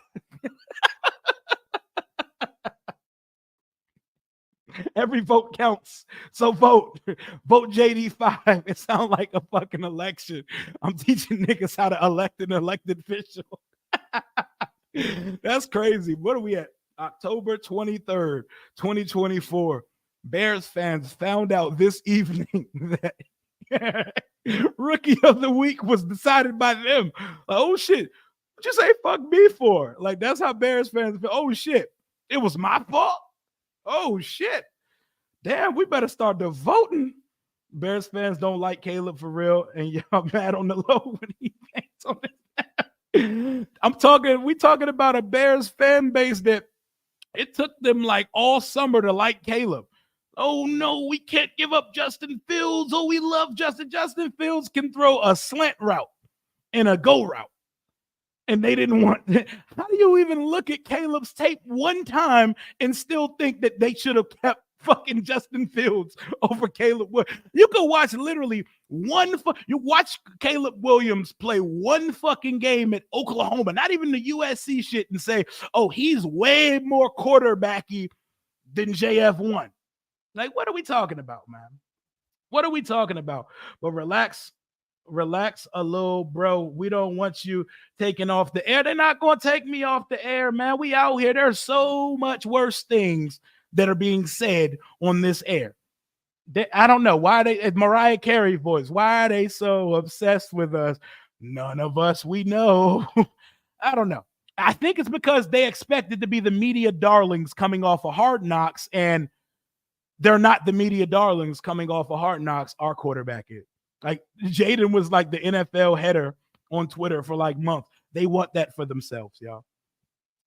Speaker 1: Every vote counts. So vote. Vote JD5. It sounds like a fucking election. I'm teaching niggas how to elect an elected official. That's crazy. What are we at? October 23rd, 2024. Bears fans found out this evening that Rookie of the Week was decided by them. Like, oh shit. What you say fuck me for? Like, that's how Bears fans feel. Oh shit. It was my fault. Oh shit. Damn, we better start the voting. Bears fans don't like Caleb for real, and y'all mad on the low when he thinks on it. We talking about a Bears fan base that It took them like all summer to like Caleb. Oh no, we can't give up Justin Fields. Oh, we love Justin. Justin Fields can throw a slant route and a go route. And they didn't want. How do you even look at Caleb's tape one time and still think that they should have kept fucking Justin Fields over Caleb? You could watch literally you watch Caleb Williams play one fucking game at Oklahoma, not even the USC shit, and say, oh, he's way more quarterbacky than JF1. Like, what are we talking about, man? What are we talking about? But relax a little, bro. We don't want you taking off the air. They're not going to take me off the air, man. We out here. There's so much worse things that are being said on this air. I don't know why it's Mariah Carey voice. Why are they so obsessed with us? None of us we know. I don't know. I think it's because they expected to be the media darlings coming off of Hard Knocks, and they're not the media darlings coming off of Hard Knocks. Our quarterback is. Like, Jaden was like the NFL header on Twitter for like months. They want that for themselves, y'all.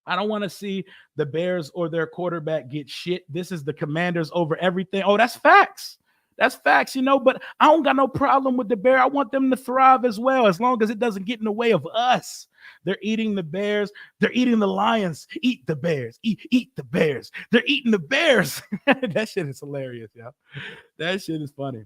Speaker 1: I don't want to see the Bears or their quarterback get shit. This is the Commanders over everything. Oh, that's facts. That's facts, but I don't got no problem with the Bears. I want them to thrive as well, as long as it doesn't get in the way of us. They're eating the Bears. They're eating the Lions. Eat the Bears. Eat the Bears. They're eating the Bears. That shit is hilarious, y'all. That shit is funny.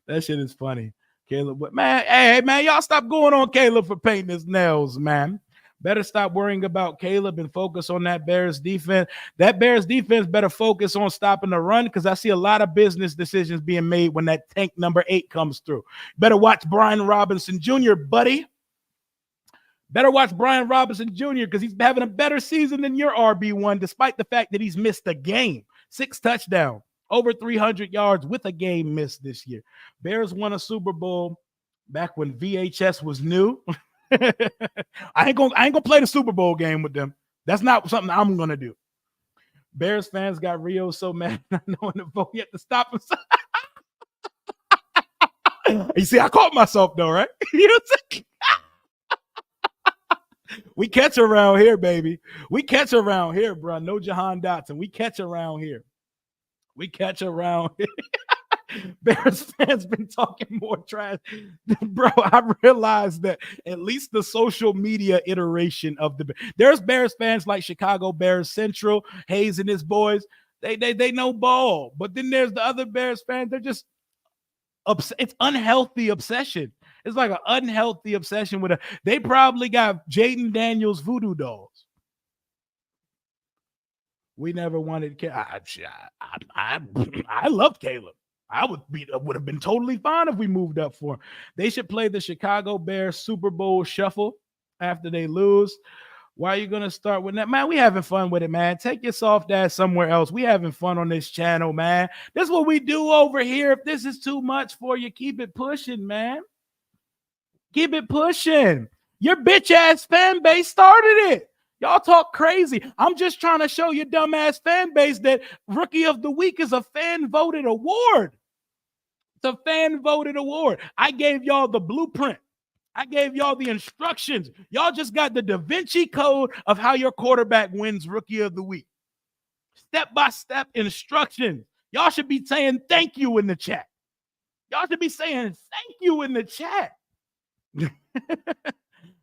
Speaker 1: That shit is funny. Caleb, but man, hey, man, y'all stop going on Caleb for painting his nails, man. Better stop worrying about Caleb and focus on that Bears defense. That Bears defense better focus on stopping the run, because I see a lot of business decisions being made when that tank number 8 comes through. Better watch Brian Robinson Jr., buddy. Better watch Brian Robinson Jr., because he's having a better season than your RB1, despite the fact that he's missed a game. 6 touchdowns. Over 300 yards with a game missed this year. Bears won a Super Bowl back when VHS was new. I ain't gonna play the Super Bowl game with them. That's not something I'm gonna do. Bears fans got Rio so mad not knowing the vote yet to stop him. You see, I caught myself though, right? We catch around here, baby. We catch around here, bro. No Jahan Dotson. We catch around here. We catch around here. Bears fans been talking more trash. Bro, I realized that at least the social media iteration of there's Bears fans like Chicago Bears Central, Hayes and his boys. They know ball. But then there's the other Bears fans. They're just it's unhealthy obsession. It's like an unhealthy obsession with they probably got Jaden Daniels voodoo dolls. We never wanted. I loved Caleb. I would have been totally fine if we moved up for him. They should play the Chicago Bears Super Bowl shuffle after they lose. Why are you gonna start with that, man? We having fun with it, man. Take your soft ass somewhere else. We having fun on this channel, man. This is what we do over here. If this is too much for you, keep it pushing, man. Keep it pushing. Your bitch ass fan base started it. Y'all talk crazy. I'm just trying to show your dumbass fan base that Rookie of the Week is a fan-voted award. It's a fan-voted award. I gave y'all the blueprint. I gave y'all the instructions. Y'all just got the Da Vinci Code of how your quarterback wins Rookie of the Week. Step-by-step instructions. Y'all should be saying thank you in the chat. Y'all should be saying thank you in the chat.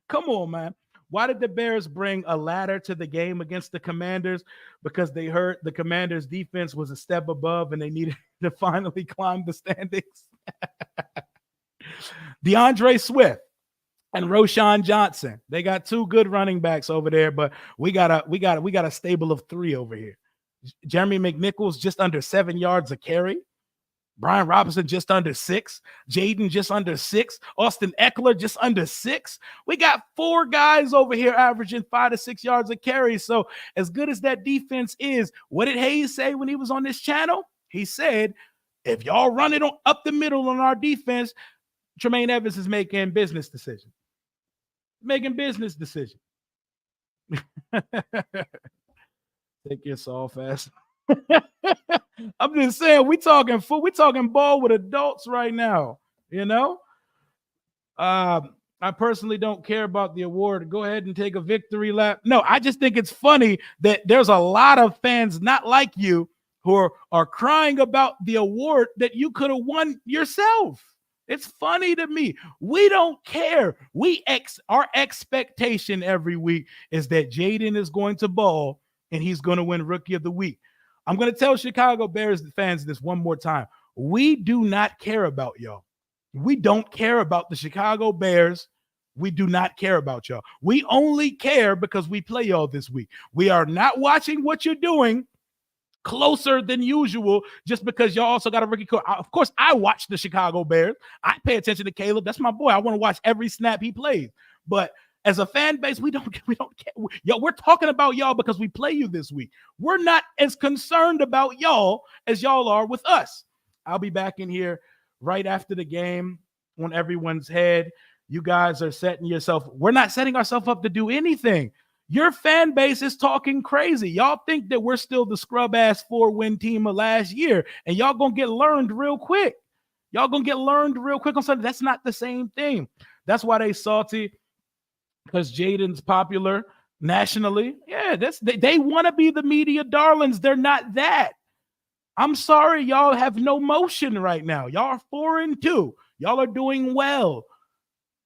Speaker 1: Come on, man. Why did the Bears bring a ladder to the game against the Commanders? Because they heard the Commanders' defense was a step above and they needed to finally climb the standings. DeAndre Swift and Roshan Johnson. They got 2 good running backs over there, but we got a stable of 3 over here. Jeremy McNichols just under 7 yards a carry. Brian Robinson just under 6. Jaden just under 6. Austin Eckler just under 6. We got 4 guys over here averaging 5 to 6 yards a carry. So as good as that defense is, what did Hayes say when he was on this channel? He said, if y'all run it up the middle on our defense, Tremaine Evans is making business decisions. Making business decisions. Take your soft ass. I'm just saying, we talking ball with adults right now, you know. All I personally don't care about the award. Go ahead and take a victory lap. No, I just think it's funny that there's a lot of fans not like you who are crying about the award that you could have won yourself. It's funny to me. We don't care. Our expectation every week is that Jaden is going to ball and he's going to win Rookie of the Week. I'm going to tell Chicago Bears fans this one more time. We do not care about y'all. We don't care about the Chicago Bears. We do not care about y'all. We only care because we play y'all this week. We are not watching what you're doing closer than usual just because y'all also got a rookie coach. Of course, I watch the Chicago Bears. I pay attention to Caleb. That's my boy. I want to watch every snap he plays. But as a fan base, we don't care. Yo, we're talking about y'all because we play you this week. We're not as concerned about y'all as y'all are with us. I'll be back in here right after the game on everyone's head. You guys are setting yourself. We're not setting ourselves up to do anything. Your fan base is talking crazy. Y'all think that we're still the scrub ass 4-win team of last year, and y'all gonna get learned real quick. Y'all gonna get learned real quick on Sunday. That's not the same thing. That's why they salty, because Jaden's popular nationally. Yeah, they want to be the media darlings. They're not that. I'm sorry, y'all have no motion right now. Y'all are 4-2. Y'all are doing well.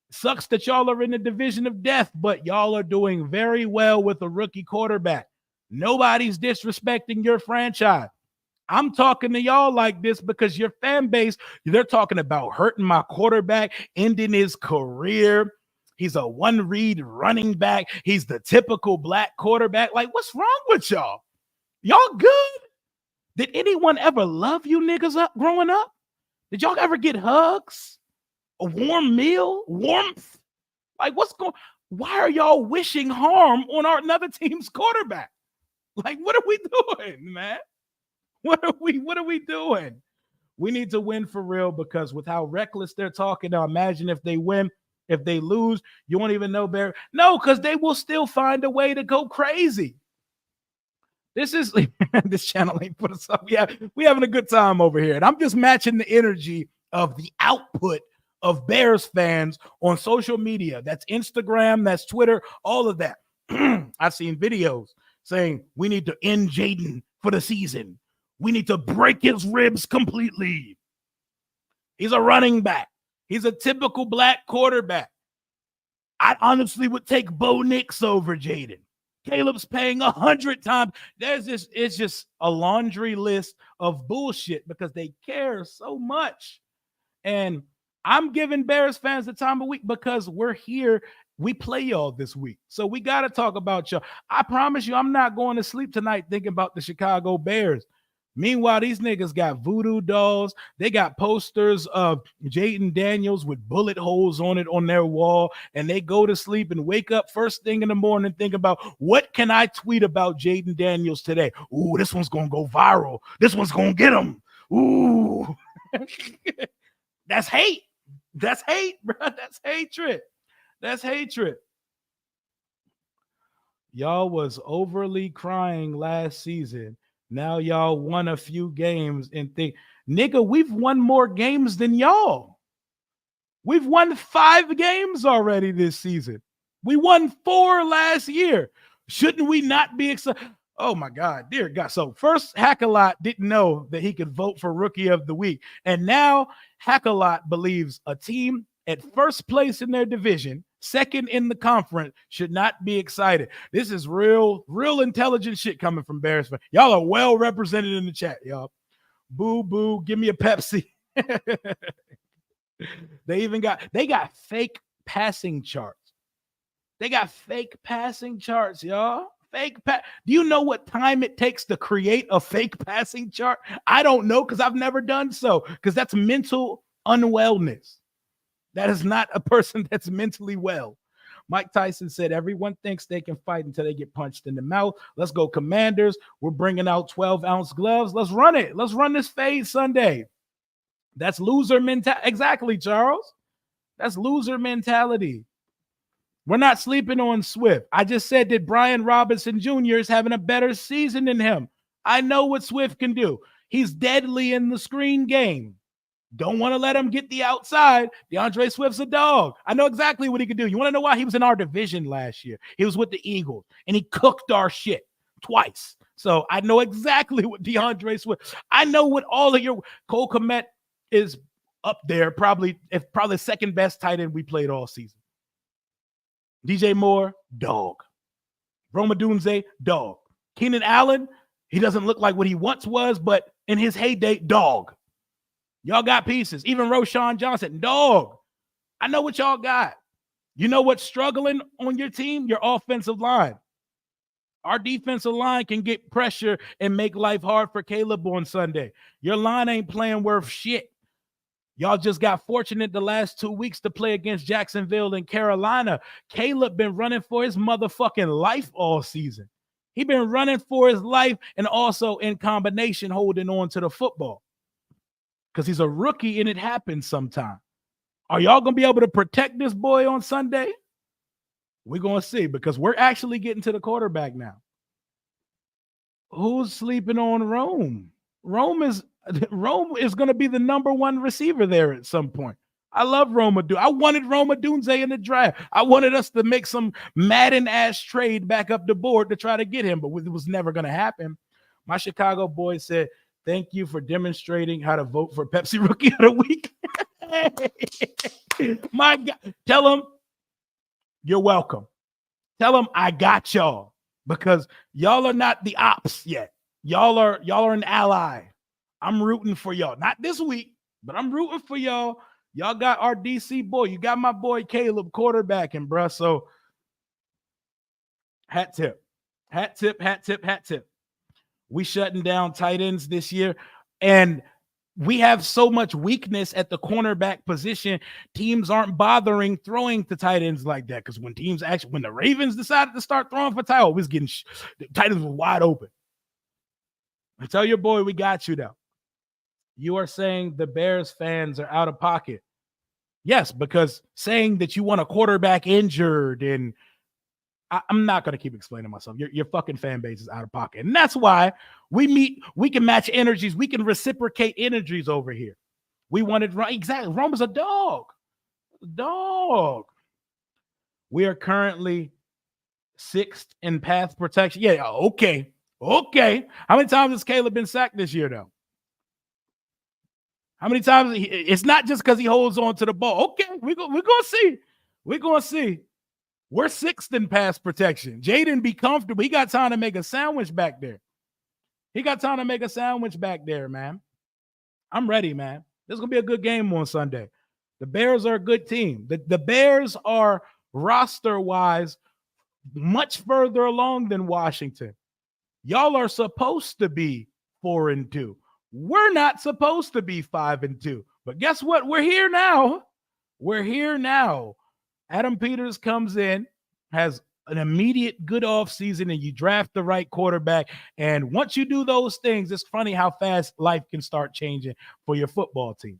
Speaker 1: Sucks that y'all are in the division of death, but y'all are doing very well with a rookie quarterback. Nobody's disrespecting your franchise. I'm talking to y'all like this because your fan base, they're talking about hurting my quarterback, ending his career. He's a one-read running back. He's the typical black quarterback. Like, what's wrong with y'all? Y'all good? Did anyone ever love you niggas up growing up? Did y'all ever get hugs? A warm meal? Warmth? Like, why are y'all wishing harm on another team's quarterback? Like, what are we doing, man? What are we doing? We need to win for real, because with how reckless they're talking now, imagine if they win. If they lose, you won't even know Bear. No, because they will still find a way to go crazy. This channel ain't put us up. Yeah, we having a good time over here. And I'm just matching the energy of the output of Bears fans on social media. That's Instagram, that's Twitter, all of that. I've seen videos saying we need to end Jaden for the season. We need to break his ribs completely. He's a running back. He's a typical black quarterback. I honestly would take Bo Nix over Jaden. Caleb's paying 100 times. It's just a laundry list of bullshit because they care so much. And I'm giving Bears fans the time of week because we're here. We play y'all this week. So we got to talk about y'all. I promise you, I'm not going to sleep tonight thinking about the Chicago Bears. Meanwhile, these niggas got voodoo dolls. They got posters of Jaden Daniels with bullet holes on it on their wall, and they go to sleep and wake up first thing in the morning and think about, what can I tweet about Jaden Daniels today? Ooh, this one's going to go viral. This one's going to get him. Ooh. That's hate. That's hate, bro. That's hatred. That's hatred. Y'all was overly crying last season. Now y'all won a few games and think, nigga, we've won more games than y'all. We've won 5 games already this season. We won 4 last year. Shouldn't we not be excited? Oh my God, dear God. So first, Hackalot didn't know that he could vote for Rookie of the Week. And now Hackalot believes a team at first place in their division, second in the conference, should not be excited. This is real intelligent shit coming from Bears fans. Y'all are well represented in the chat, y'all. Boo, boo, give me a Pepsi. They got fake passing charts. They got fake passing charts, y'all. Do you know what time it takes to create a fake passing chart? I don't know, because I've never done so, because that's mental unwellness. That is not a person that's mentally well. Mike Tyson said, everyone thinks they can fight until they get punched in the mouth. Let's go, Commanders. We're bringing out 12-ounce gloves. Let's run it. Let's run this fade Sunday. That's loser mentality. Exactly, Charles. That's loser mentality. We're not sleeping on Swift. I just said that Brian Robinson Jr. is having a better season than him. I know what Swift can do. He's deadly in the screen game. Don't want to let him get the outside. DeAndre Swift's a dog. I know exactly what he could do. You want to know why? He was in our division last year. He was with the Eagles, and he cooked our shit twice. So I know exactly what DeAndre Swift. I know what all of your Cole Kmet is up there, probably second best tight end we played all season. DJ Moore, dog. Rome Odunze, dog. Keenan Allen, he doesn't look like what he once was, but in his heyday, dog. Y'all got pieces. Even Roshan Johnson, dog. I know what y'all got. You know what's struggling on your team? Your offensive line. Our defensive line can get pressure and make life hard for Caleb on Sunday. Your line ain't playing worth shit. Y'all just got fortunate the last 2 weeks to play against Jacksonville and Carolina. Caleb been running for his motherfucking life all season. He been running for his life and also in combination holding on to the football. Because he's a rookie and it happens sometime. Are y'all going to be able to protect this boy on Sunday? We're going to see, because we're actually getting to the quarterback now. Who's sleeping on Rome? Rome is going to be the number one receiver there at some point. I love Rome. I wanted Rome Odunze in the draft. I wanted us to make some Madden-ass trade back up the board to try to get him, but it was never going to happen. My Chicago boy said, "Thank you for demonstrating how to vote for Pepsi Rookie of the Week." My God. Tell him you're welcome. Tell him I got y'all, because y'all are not the ops yet. Y'all are an ally. I'm rooting for y'all. Not this week, but I'm rooting for y'all. Y'all got our DC boy. You got my boy Caleb quarterbacking, bruh. So hat tip. We shutting down tight ends this year, and we have so much weakness at the cornerback position. Teams aren't bothering throwing to tight ends like that, because when the Ravens decided to start throwing for tight ends, was getting the tight ends were wide open. I tell your boy, we got you though. You are saying the Bears fans are out of pocket. Yes, because saying that you want a quarterback injured, and I'm not going to keep explaining myself. Your fucking fan base is out of pocket. And that's why we can match energies. We can reciprocate energies over here. We wanted, exactly. Roma's a dog. Dog. We are currently 6th in pass protection. Yeah, okay. How many times has Caleb been sacked this year, though? How many times? It's not just because he holds on to the ball. Okay, we're going to see. We're going to see. We're 6th in pass protection. Jaden be comfortable. He got time to make a sandwich back there. Man. I'm ready, man. This is going to be a good game on Sunday. The Bears are a good team. The Bears are roster-wise much further along than Washington. Y'all are supposed to be 4-2. We're not supposed to be 5-2. But guess what? We're here now. Adam Peters comes in, has an immediate good offseason, and you draft the right quarterback. And once you do those things, it's funny how fast life can start changing for your football team.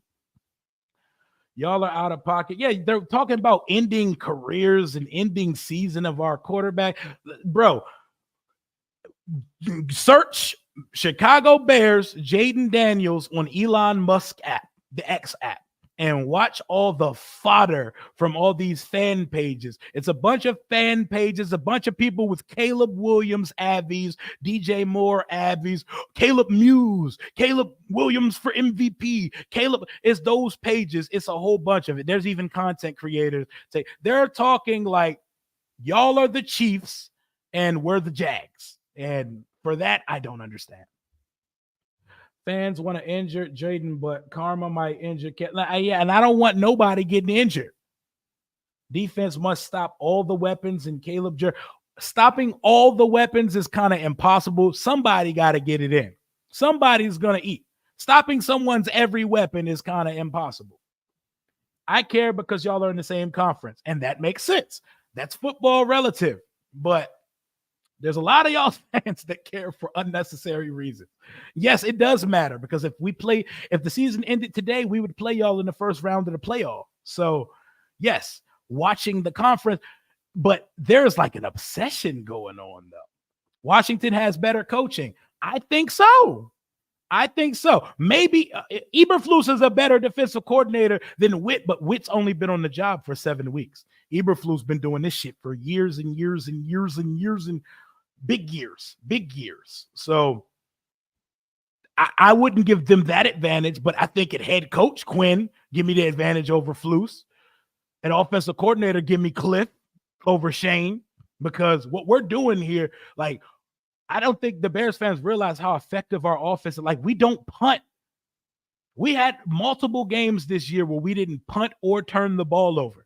Speaker 1: Y'all are out of pocket. Yeah, they're talking about ending careers and ending season of our quarterback. Bro, search Chicago Bears Jaden Daniels on Elon Musk app, the X app, and watch all the fodder from all these fan pages. It's a bunch of fan pages, a bunch of people with Caleb Williams Abbeys, DJ Moore Abbeys, Caleb Muse, Caleb Williams for MVP. Caleb, it's those pages. It's a whole bunch of it. There's even content creators. They're talking like y'all are the Chiefs and we're the Jags. And for that, I don't understand. Fans want to injure Jaden, but karma might injure. Yeah, and I don't want nobody getting injured. Defense must stop all the weapons, and stopping all the weapons is kind of impossible. Somebody got to get it in. Somebody's going to eat. Stopping someone's every weapon is kind of impossible. I care because y'all are in the same conference, and that makes sense. That's football relative, but there's a lot of y'all fans that care for unnecessary reasons. Yes, it does matter, because if the season ended today, we would play y'all in the first round of the playoff. So yes, watching the conference, but there's like an obsession going on though. Washington has better coaching. I think so. I think so. Maybe Eberflus is a better defensive coordinator than Witt, but Witt's only been on the job for 7 weeks. Eberflus been doing this shit for years and years and years and years and big years. So I wouldn't give them that advantage, but I think at head coach Quinn, give me the advantage over Flus. An offensive coordinator, give me Cliff over Shane, because what we're doing here, like, I don't think the Bears fans realize how effective our offense is. Like, we don't punt. We had multiple games this year where we didn't punt or turn the ball over.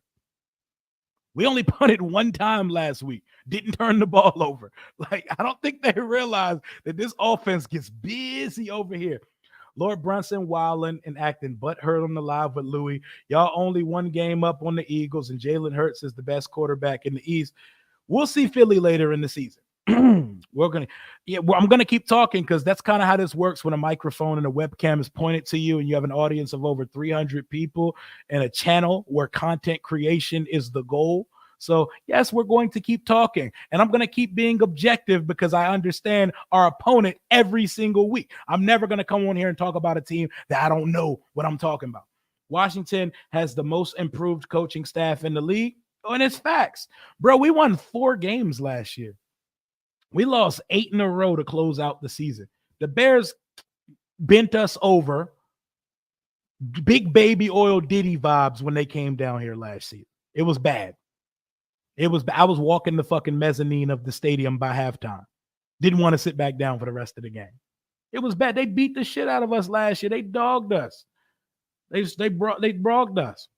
Speaker 1: We only punted one time last week, didn't turn the ball over. Like, I don't think they realize that this offense gets busy over here. Lord Brunson wilding and acting butthurt on the live with Louis. Y'all only one game up on the Eagles, and Jalen Hurts is the best quarterback in the East. We'll see Philly later in the season. I'm gonna keep talking because that's kind of how this works when a microphone and a webcam is pointed to you and you have an audience of over 300 people and a channel where content creation is the goal. So yes, we're going to keep talking, and I'm going to keep being objective because I understand our opponent every single week. I'm never going to come on here and talk about a team that I don't know what I'm talking about. Washington has the most improved coaching staff in the league, and it's facts. Bro, we won 4 games last year. We lost 8 in a row to close out the season. The Bears bent us over. Big baby oil Diddy vibes when they came down here last season. It was bad. I was walking the fucking mezzanine of the stadium by halftime. Didn't want to sit back down for the rest of the game. It was bad. They beat the shit out of us last year. They dogged us. They brogged us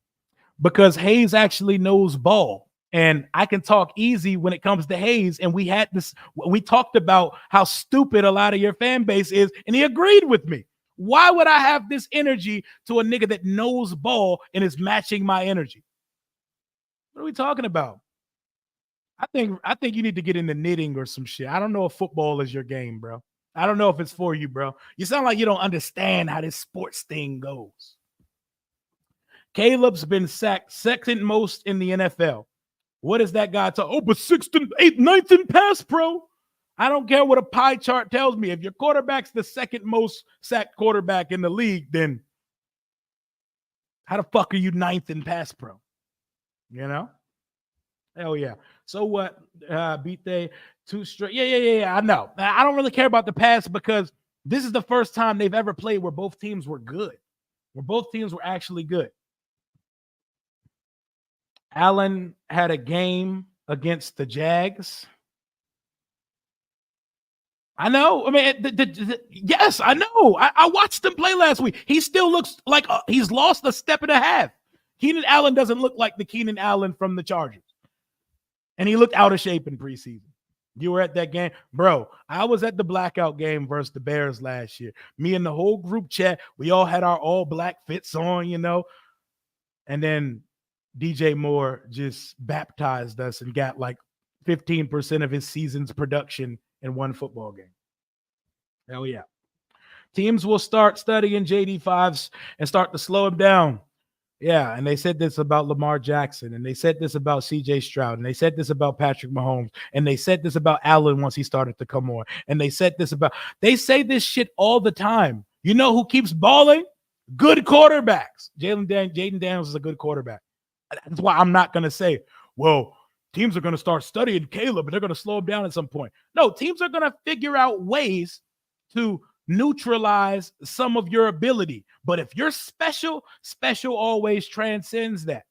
Speaker 1: because Hayes actually knows ball. And I can talk easy when it comes to Hayes. And we talked about how stupid a lot of your fan base is, and he agreed with me. Why would I have this energy to a nigga that knows ball and is matching my energy? What are we talking about? I think you need to get into knitting or some shit. I don't know if football is your game, bro. I don't know if it's for you, bro. You sound like you don't understand how this sports thing goes. Caleb's been sacked second most in the NFL. What is that guy talking? Oh, but 6th and 8th, 9th in pass pro. I don't care what a pie chart tells me. If your quarterback's the second most sacked quarterback in the league, then how the fuck are you 9th in pass pro? You know? Hell yeah. So what? Beat they 2 straight? Yeah. I know. I don't really care about the pass because this is the first time they've ever played where both teams were good. Where both teams were actually good. Allen had a game against the Jags. I know. I mean, yes, I know. I watched him play last week. He still looks like he's lost a step and a half. Keenan Allen doesn't look like the Keenan Allen from the Chargers. And he looked out of shape in preseason. You were at that game. Bro, I was at the blackout game versus the Bears last year. Me and the whole group chat, we all had our all black fits on, you know. And then DJ Moore just baptized us and got like 15% of his season's production in one football game. Hell yeah. Teams will start studying JD5s and start to slow him down. Yeah, and they said this about Lamar Jackson, and they said this about CJ Stroud, and they said this about Patrick Mahomes, and they said this about Allen once he started to come on, and they said this about – they say this shit all the time. You know who keeps balling? Good quarterbacks. Jaden Daniels is a good quarterback. That's why I'm not going to say, well, teams are going to start studying Caleb and they're going to slow him down at some point. No, teams are going to figure out ways to neutralize some of your ability. But if you're special, special always transcends that.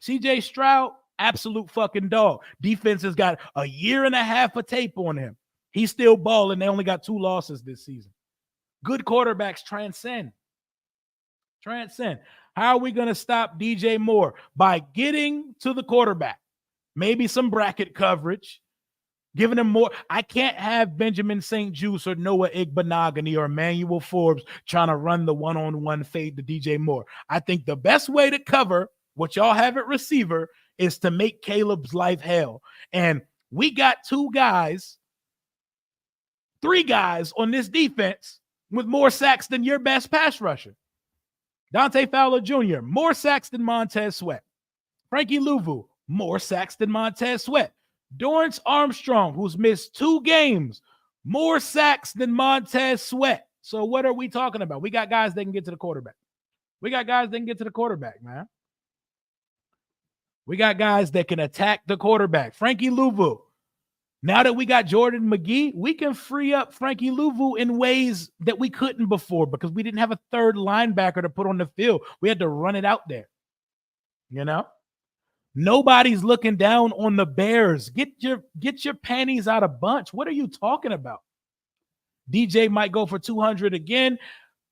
Speaker 1: CJ Stroud, absolute fucking dog. Defense has got a year and a half of tape on him. He's still balling. They only got 2 losses this season. Good quarterbacks transcend. How are we going to stop DJ Moore? By getting to the quarterback. Maybe some bracket coverage. Giving him more. I can't have Benjamin St. Juste or Noah Igbenogany or Emmanuel Forbes trying to run the one-on-one fade to DJ Moore. I think the best way to cover what y'all have at receiver is to make Caleb's life hell. And we got 3 guys on this defense with more sacks than your best pass rusher. Dante Fowler Jr., more sacks than Montez Sweat. Frankie Louvu, more sacks than Montez Sweat. Dorrance Armstrong, who's missed 2 games, more sacks than Montez Sweat. So what are we talking about? We got guys that can get to the quarterback. We got guys that can get to the quarterback, man. We got guys that can attack the quarterback. Frankie Louvu. Now that we got Jordan McGee, we can free up Frankie Louvu in ways that we couldn't before because we didn't have a third linebacker to put on the field. We had to run it out there. You know? Nobody's looking down on the Bears. Get your panties out of bunch. What are you talking about? DJ might go for 200 again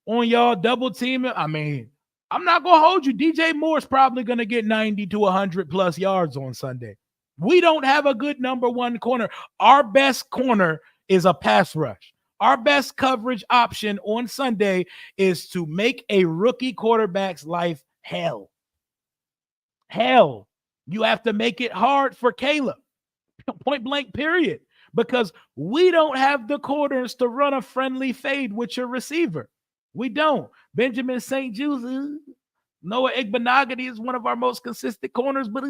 Speaker 1: on y'all double teaming. I mean, I'm not going to hold you. DJ Moore's probably going to get 90 to 100 plus yards on Sunday. We don't have a good number one corner. Our best corner is a pass rush. Our best coverage option on Sunday is to make a rookie quarterback's life hell. Hell. You have to make it hard for Caleb. Point blank, period. Because we don't have the corners to run a friendly fade with your receiver. We don't. Benjamin St. Juste, Noah Igbenogany is one of our most consistent corners, but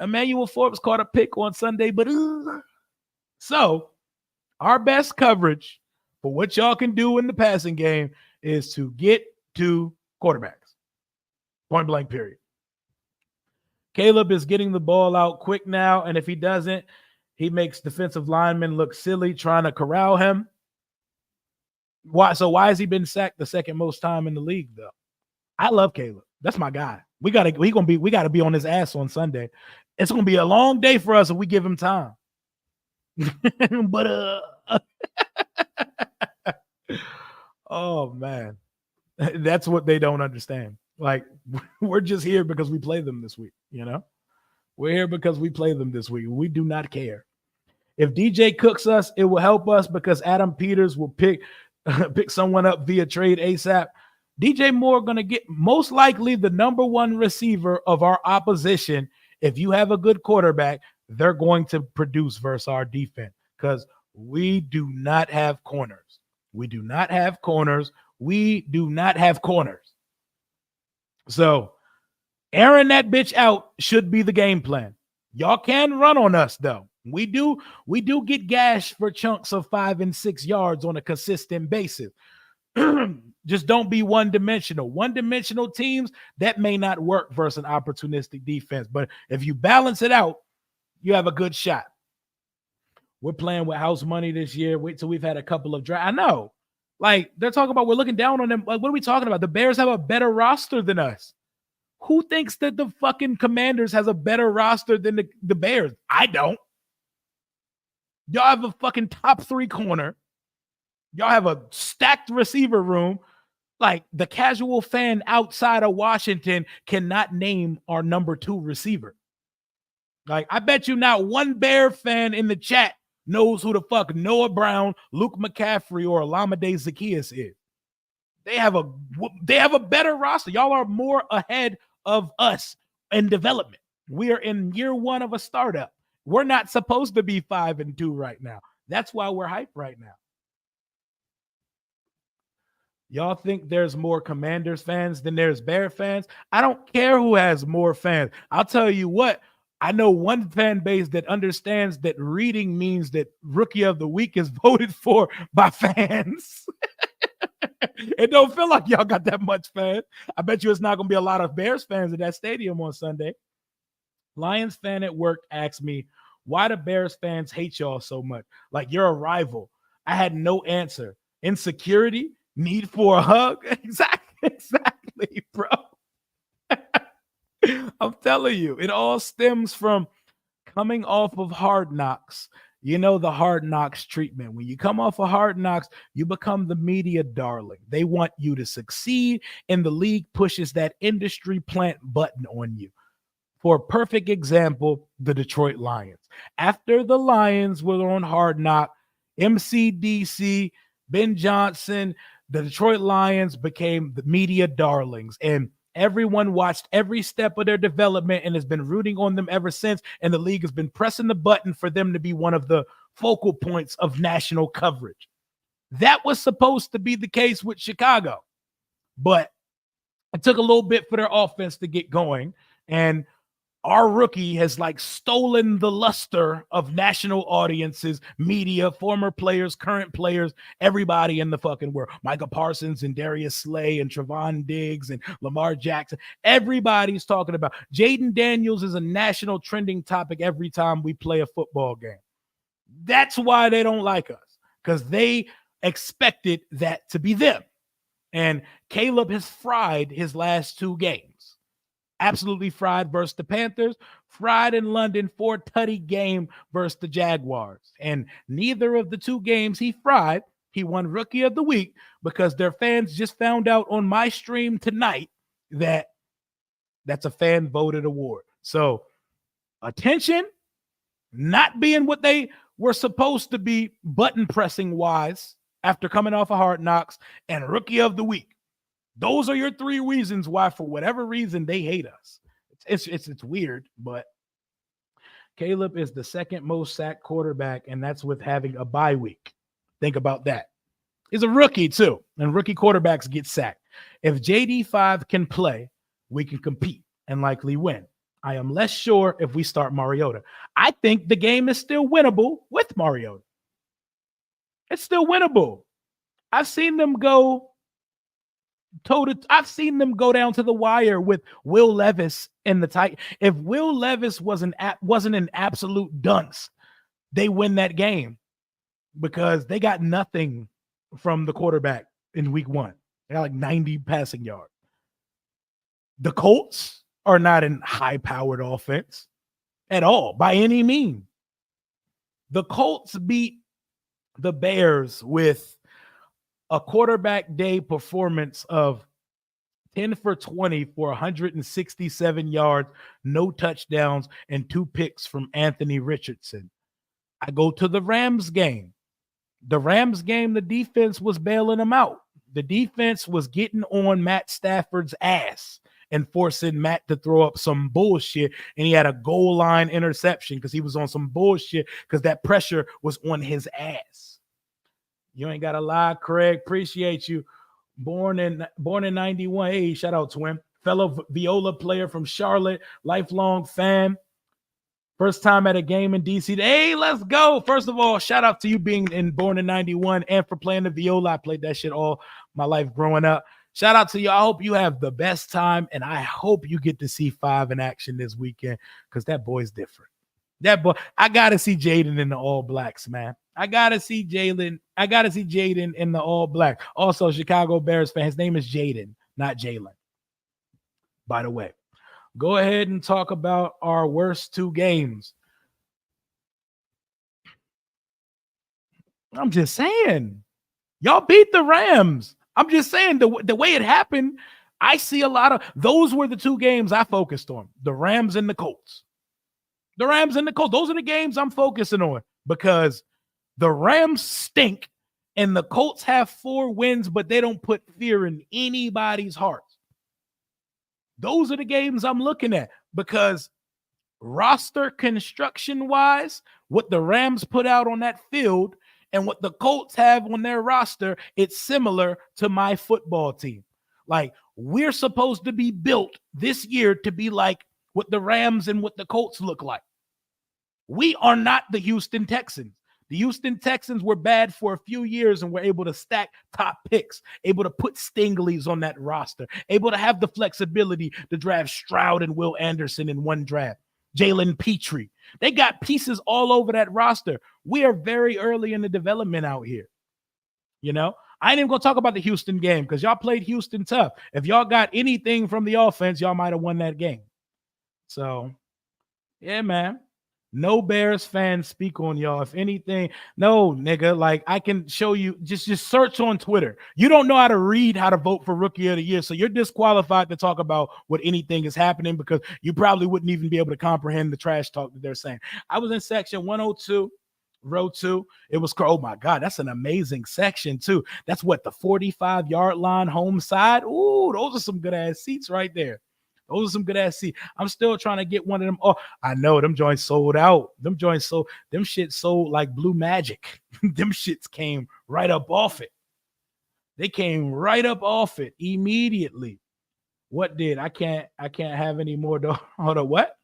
Speaker 1: Emmanuel Forbes caught a pick on Sunday, but so our best coverage for what y'all can do in the passing game is to get to quarterbacks. Point blank, period. Caleb is getting the ball out quick now, and if he doesn't, he makes defensive linemen look silly trying to corral him. Why has he been sacked the second most time in the league, though? I love Caleb. That's my guy. We gotta be on his ass on Sunday. It's gonna be a long day for us if we give him time. But oh man, that's what they don't understand. Like, we're just here because we play them this week, you know? We're here because we play them this week. We do not care. If DJ cooks us, it will help us because Adam Peters will pick someone up via trade ASAP. DJ Moore going to get most likely the number one receiver of our opposition. If you have a good quarterback, they're going to produce versus our defense because we do not have corners. We do not have corners. We do not have corners. So airing that bitch out should be the game plan. Y'all can run on us, though. We do get gashed for chunks of 5 and 6 yards on a consistent basis. Just don't be one-dimensional. One-dimensional teams, that may not work versus an opportunistic defense. But if you balance it out, you have a good shot. We're playing with house money this year. Wait till we've had a couple of drafts. I know. Like, they're talking about we're looking down on them. Like, what are we talking about? The Bears have a better roster than us. Who thinks that the fucking Commanders has a better roster than the Bears? I don't. Y'all have a fucking top 3 corner. Y'all have a stacked receiver room. Like, the casual fan outside of Washington cannot name our number 2 receiver. Like, I bet you not one Bear fan in the chat knows who the fuck Noah Brown, Luke McCaffrey, or Olamide Zaccheaus is. They have a better roster. Y'all are more ahead of us in development. We are in year 1 of a startup. We're not supposed to be 5-2 right now. That's why we're hyped right now. Y'all think there's more Commanders fans than there's Bear fans? I don't care who has more fans. I'll tell you what. I know one fan base that understands that reading means that Rookie of the Week is voted for by fans. It don't feel like y'all got that much fans. I bet you it's not going to be a lot of Bears fans at that stadium on Sunday. Lions fan at work asked me, why do Bears fans hate y'all so much? Like, you're a rival. I had no answer. Insecurity? Need for a hug? Exactly, bro. I'm telling you, it all stems from coming off of Hard Knocks. You know, the Hard Knocks treatment. When you come off of Hard Knocks, you become the media darling. They want you to succeed, and the league pushes that industry plant button on you. For a perfect example, the Detroit Lions. After the Lions were on Hard Knock, MCDC, Ben Johnson, the Detroit Lions became the media darlings, and everyone watched every step of their development and has been rooting on them ever since. And the league has been pressing the button for them to be one of the focal points of national coverage. That was supposed to be the case with Chicago, but it took a little bit for their offense to get going. And our rookie has like stolen the luster of national audiences, media, former players, current players, everybody in the fucking world. Micah Parsons and Darius Slay and Trevon Diggs and Lamar Jackson. Everybody's talking about Jaden Daniels is a national trending topic every time we play a football game. That's why they don't like us, because they expected that to be them. And Caleb has fried his last 2 games. Absolutely fried versus the Panthers, fried in London, 4-tutty game versus the Jaguars. And neither of the 2 games he fried, he won Rookie of the Week, because their fans just found out on my stream tonight that that's a fan voted award. So attention, not being what they were supposed to be button pressing wise after coming off of Hard Knocks, and Rookie of the Week. Those are your 3 reasons why, for whatever reason, they hate us. It's weird, but Caleb is the second most sacked quarterback, and that's with having a bye week. Think about that. He's a rookie too, and rookie quarterbacks get sacked. If JD5 can play, we can compete and likely win. I am less sure if we start Mariota. I think the game is still winnable with Mariota. It's still winnable. I've seen them go I've seen them go down to the wire with Will Levis and the Titans. If Will Levis wasn't an absolute dunce, they win that game, because they got nothing from the quarterback in week 1. They got like 90 passing yards. The Colts are not an high-powered offense at all by any means. The Colts beat the Bears with a quarterback day performance of 10 for 20 for 167 yards, no touchdowns, and 2 picks from Anthony Richardson. I go to the Rams game. The Rams game, the defense was bailing them out. The defense was getting on Matt Stafford's ass and forcing Matt to throw up some bullshit, and he had a goal line interception because he was on some bullshit because that pressure was on his ass. You ain't got to lie, Craig. Appreciate you. Born in 91. Hey, shout out to him. Fellow viola player from Charlotte, lifelong fan. First time at a game in DC. Hey, let's go. First of all, shout out to you being born in 91 and for playing the viola. I played that shit all my life growing up. Shout out to you. I hope you have the best time, and I hope you get to see 5 in action this weekend, because that boy's different. That boy, I gotta see Jaden in the All Blacks, man. I gotta see Jaden in the All Black. Also, Chicago Bears fan. His name is Jaden, not Jalen. By the way, go ahead and talk about our worst 2 games. I'm just saying, y'all beat the Rams. I'm just saying the way it happened. I see a lot of those were the 2 games I focused on: the Rams and the Colts. The Rams and the Colts. Those are the games I'm focusing on, because the Rams stink and the Colts have 4 wins, but they don't put fear in anybody's hearts. Those are the games I'm looking at, because roster construction wise, what the Rams put out on that field and what the Colts have on their roster, it's similar to my football team. Like, we're supposed to be built this year to be like what the Rams and what the Colts look like. We are not the Houston Texans. The Houston Texans were bad for a few years and were able to stack top picks, able to put Stingley's on that roster, able to have the flexibility to draft Stroud and Will Anderson in one draft, Jalen Petrie. They got pieces all over that roster. We are very early in the development out here. You know, I ain't even going to talk about the Houston game, because y'all played Houston tough. If y'all got anything from the offense, y'all might have won that game. So, yeah, man. No Bears fans speak on y'all. If anything, no, nigga, like, I can show you, just search on Twitter. You don't know how to read how to vote for Rookie of the Year, so you're disqualified to talk about what anything is happening, because you probably wouldn't even be able to comprehend the trash talk that they're saying. I was in section 102, row 2. It was, oh my God, that's an amazing section too. That's what, the 45-yard line home side? Ooh, those are some good ass seats right there. Those are some good ass seats. I'm still trying to get one of them. Oh, I know them joints sold out. Them shit sold like blue magic. Them shits came right up off it. They came right up off it immediately. What did I can't have any more though. Hold on, what?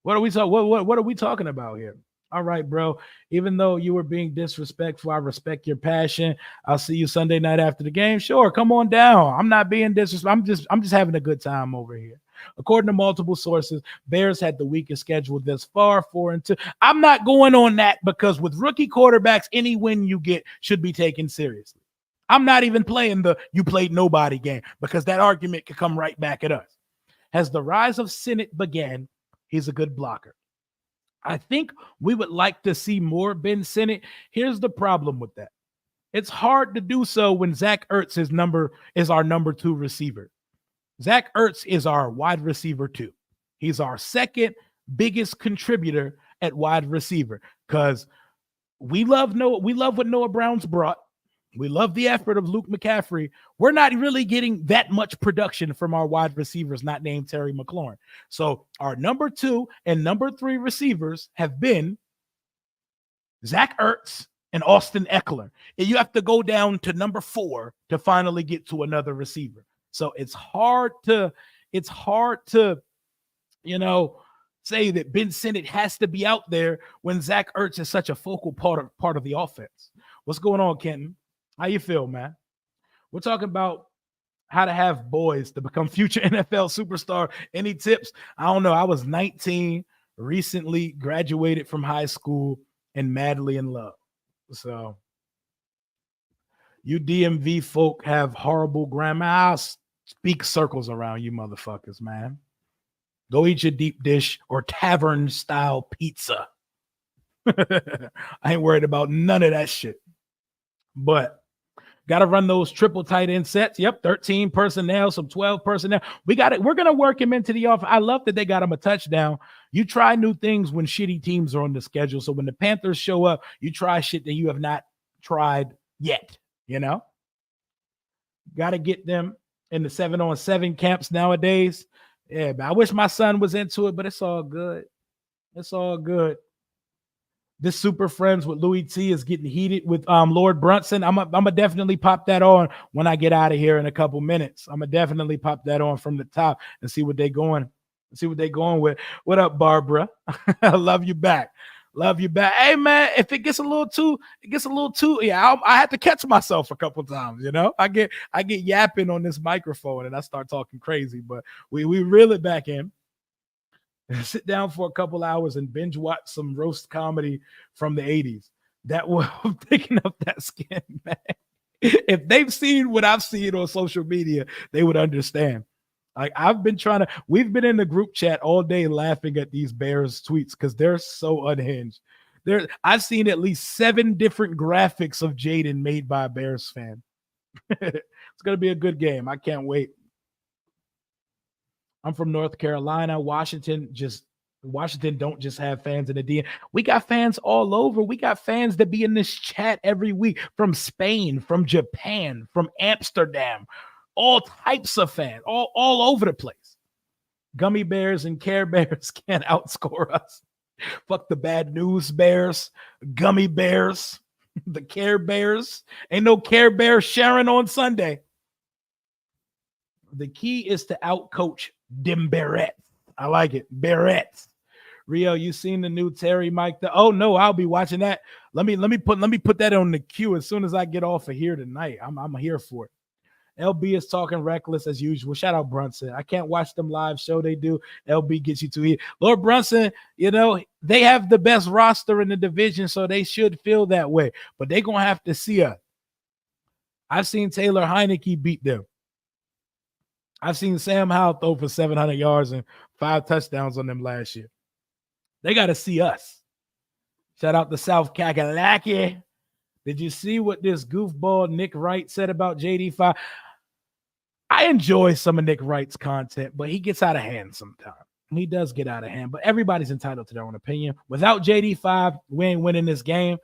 Speaker 1: What are we talking? What are we talking about here? All right, bro. Even though you were being disrespectful, I respect your passion. I'll see you Sunday night after the game. Sure, come on down. I'm not being disrespectful. I'm just having a good time over here. According to multiple sources, Bears had the weakest schedule thus far, 4-2. I'm not going on that because with rookie quarterbacks, any win you get should be taken seriously. I'm not even playing the you played nobody game because that argument could come right back at us. As the rise of Senate began, he's a good blocker. I think we would like to see more Ben Sinnott. Here's the problem with that. It's hard to do so when Zach Ertz is our number 2 receiver. Zach Ertz is our wide receiver 2. He's our second biggest contributor at wide receiver because we love what Noah Brown's brought. We love the effort of Luke McCaffrey. We're not really getting that much production from our wide receivers, not named Terry McLaurin. So our number 2 and number 3 receivers have been Zach Ertz and Austin Eckler. And you have to go down to number 4 to finally get to another receiver. So it's hard to, say that Ben Sinnott has to be out there when Zach Ertz is such a focal part of the offense. What's going on, Kenton? How you feel, man? We're talking about how to have boys to become future NFL superstar. Any tips? I don't know. I was 19, recently graduated from high school, and madly in love. So you DMV folk have horrible grammar. I'll speak circles around you motherfuckers, man. Go eat your deep dish or tavern-style pizza. I ain't worried about none of that shit. But got to run those triple tight end sets. Yep, 13 personnel, some 12 personnel. We got it. We're going to work him into the offense. I love that they got him a touchdown. You try new things when shitty teams are on the schedule. So when the Panthers show up, you try shit that you have not tried yet, Got to get them in the 7-on-7 camps nowadays. Yeah, but I wish my son was into it, but it's all good. It's all good. This Super Friends with Louis T is getting heated with Lord Brunson. I'm gonna definitely pop that on when I get out of here in a couple minutes. I'm gonna definitely pop that on from the top and see what they going with. What up, Barbara? I love you back. Love you back. Hey man, if it gets a little too, yeah, I have to catch myself a couple times, I get yapping on this microphone and I start talking crazy, but we reel it back in. Sit down for a couple hours and binge watch some roast comedy from the 80s. That will picking up that skin, man. If they've seen what I've seen on social media, they would understand. Like we've been in the group chat all day laughing at these Bears tweets because they're so unhinged. I've seen at least 7 different graphics of Jaden made by a Bears fan. It's going to be a good game. I can't wait. I'm from North Carolina. Washington don't just have fans in the DM. We got fans all over. We got fans that be in this chat every week from Spain, from Japan, from Amsterdam, all types of fans, all over the place. Gummy Bears and Care Bears can't outscore us. Fuck the Bad News Bears, Gummy Bears, the Care Bears. Ain't no Care Bear sharing on Sunday. The key is to outcoach them Barrettes. I like it. Barrettes. Rio, you seen the new Terry Mike? Oh no, I'll be watching that. Let me put that on the queue as soon as I get off of here tonight. I'm here for it. LB is talking reckless as usual. Shout out Brunson. I can't watch them live show they do. LB gets you to eat. Lord Brunson, they have the best roster in the division, so they should feel that way. But they're gonna have to see us. I've seen Taylor Heineke beat them. I've seen Sam Howell throw for 700 yards and 5 touchdowns on them last year. They got to see us. Shout out to South Kakalaki. Did you see what this goofball Nick Wright said about JD5? I enjoy some of Nick Wright's content, but he gets out of hand sometimes. He does get out of hand, but everybody's entitled to their own opinion. Without JD5, we ain't winning this game.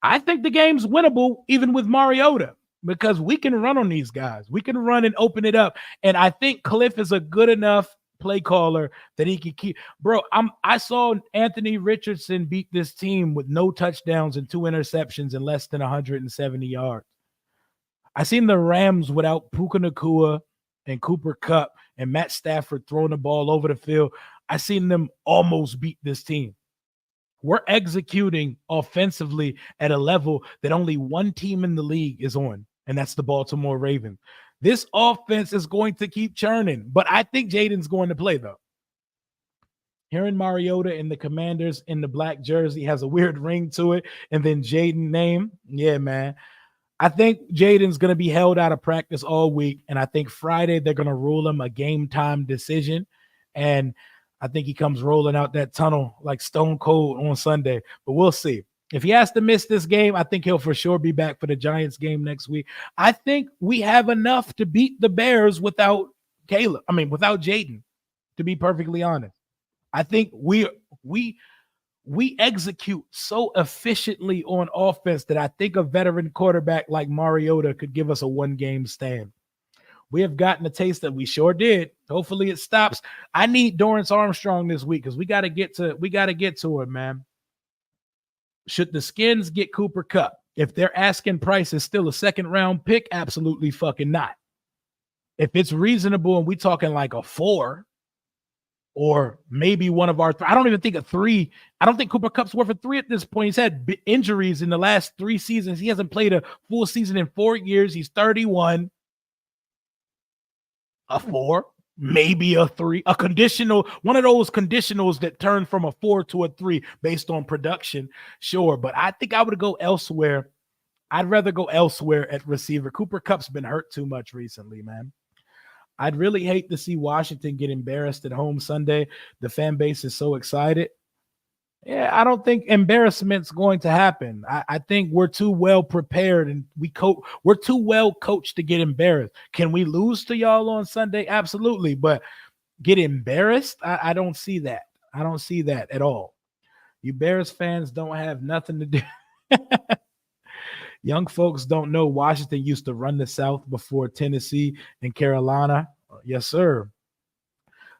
Speaker 1: I think the game's winnable even with Mariota, because we can run on these guys. We can run and open it up. And I think Cliff is a good enough play caller that he can keep. Bro, I saw Anthony Richardson beat this team with no touchdowns and 2 interceptions and less than 170 yards. I seen the Rams without Puka Nacua and Cooper Kupp and Matt Stafford throwing the ball over the field, I seen them almost beat this team. We're executing offensively at a level that only one team in the league is on, and that's the Baltimore Ravens. This offense is going to keep churning, but I think Jaden's going to play, though. Hearing Mariota in the Commanders in the black jersey has a weird ring to it, and then Jaden name. Yeah, man. I think Jaden's going to be held out of practice all week, and I think Friday they're going to rule him a game time decision, and I think he comes rolling out that tunnel like stone cold on Sunday, but we'll see. If he has to miss this game, I think he'll for sure be back for the Giants game next week. I think we have enough to beat the Bears without without Jaden, to be perfectly honest. I think we execute so efficiently on offense that I think a veteran quarterback like Mariota could give us a one-game stand. We have gotten a taste that we sure did. Hopefully it stops. I need Dorrance Armstrong this week because we got to get to it, man. Should the Skins get Cooper Kupp? If their asking price is still a second-round pick, absolutely fucking not. If it's reasonable and we talking like a 4 or maybe one of our I don't even think a 3. I don't think Cooper Kupp's worth a 3 at this point. He's had injuries in the last 3 seasons. He hasn't played a full season in 4 years. He's 31. A 4, maybe a 3, a conditional, one of those conditionals that turn from a 4 to a 3 based on production. Sure, but I think I would go elsewhere. I'd rather go elsewhere at receiver. Cooper Kupp's been hurt too much recently, man. I'd really hate to see Washington get embarrassed at home Sunday. The fan base is so excited. Yeah, I don't think embarrassment's going to happen. I think we're too well prepared and we're too well coached to get embarrassed. Can we lose to y'all on Sunday? Absolutely. But get embarrassed? I don't see that. I don't see that at all. You Bears fans don't have nothing to do. Young folks don't know Washington used to run the South before Tennessee and Carolina. Yes, sir.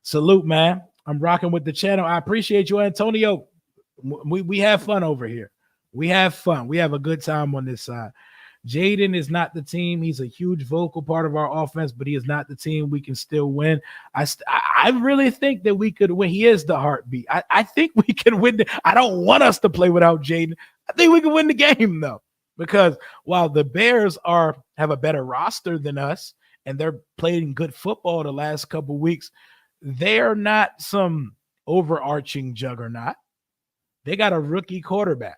Speaker 1: Salute, man. I'm rocking with the channel. I appreciate you, Antonio. We have fun over here. We have fun. We have a good time on this side. Jaden is not the team. He's a huge vocal part of our offense, but he is not the team. We can still win. I really think that we could win. He is the heartbeat. I think we can win. I don't want us to play without Jaden. I think we can win the game, though, because while the Bears have a better roster than us and they're playing good football the last couple of weeks, they're not some overarching juggernaut. They got a rookie quarterback.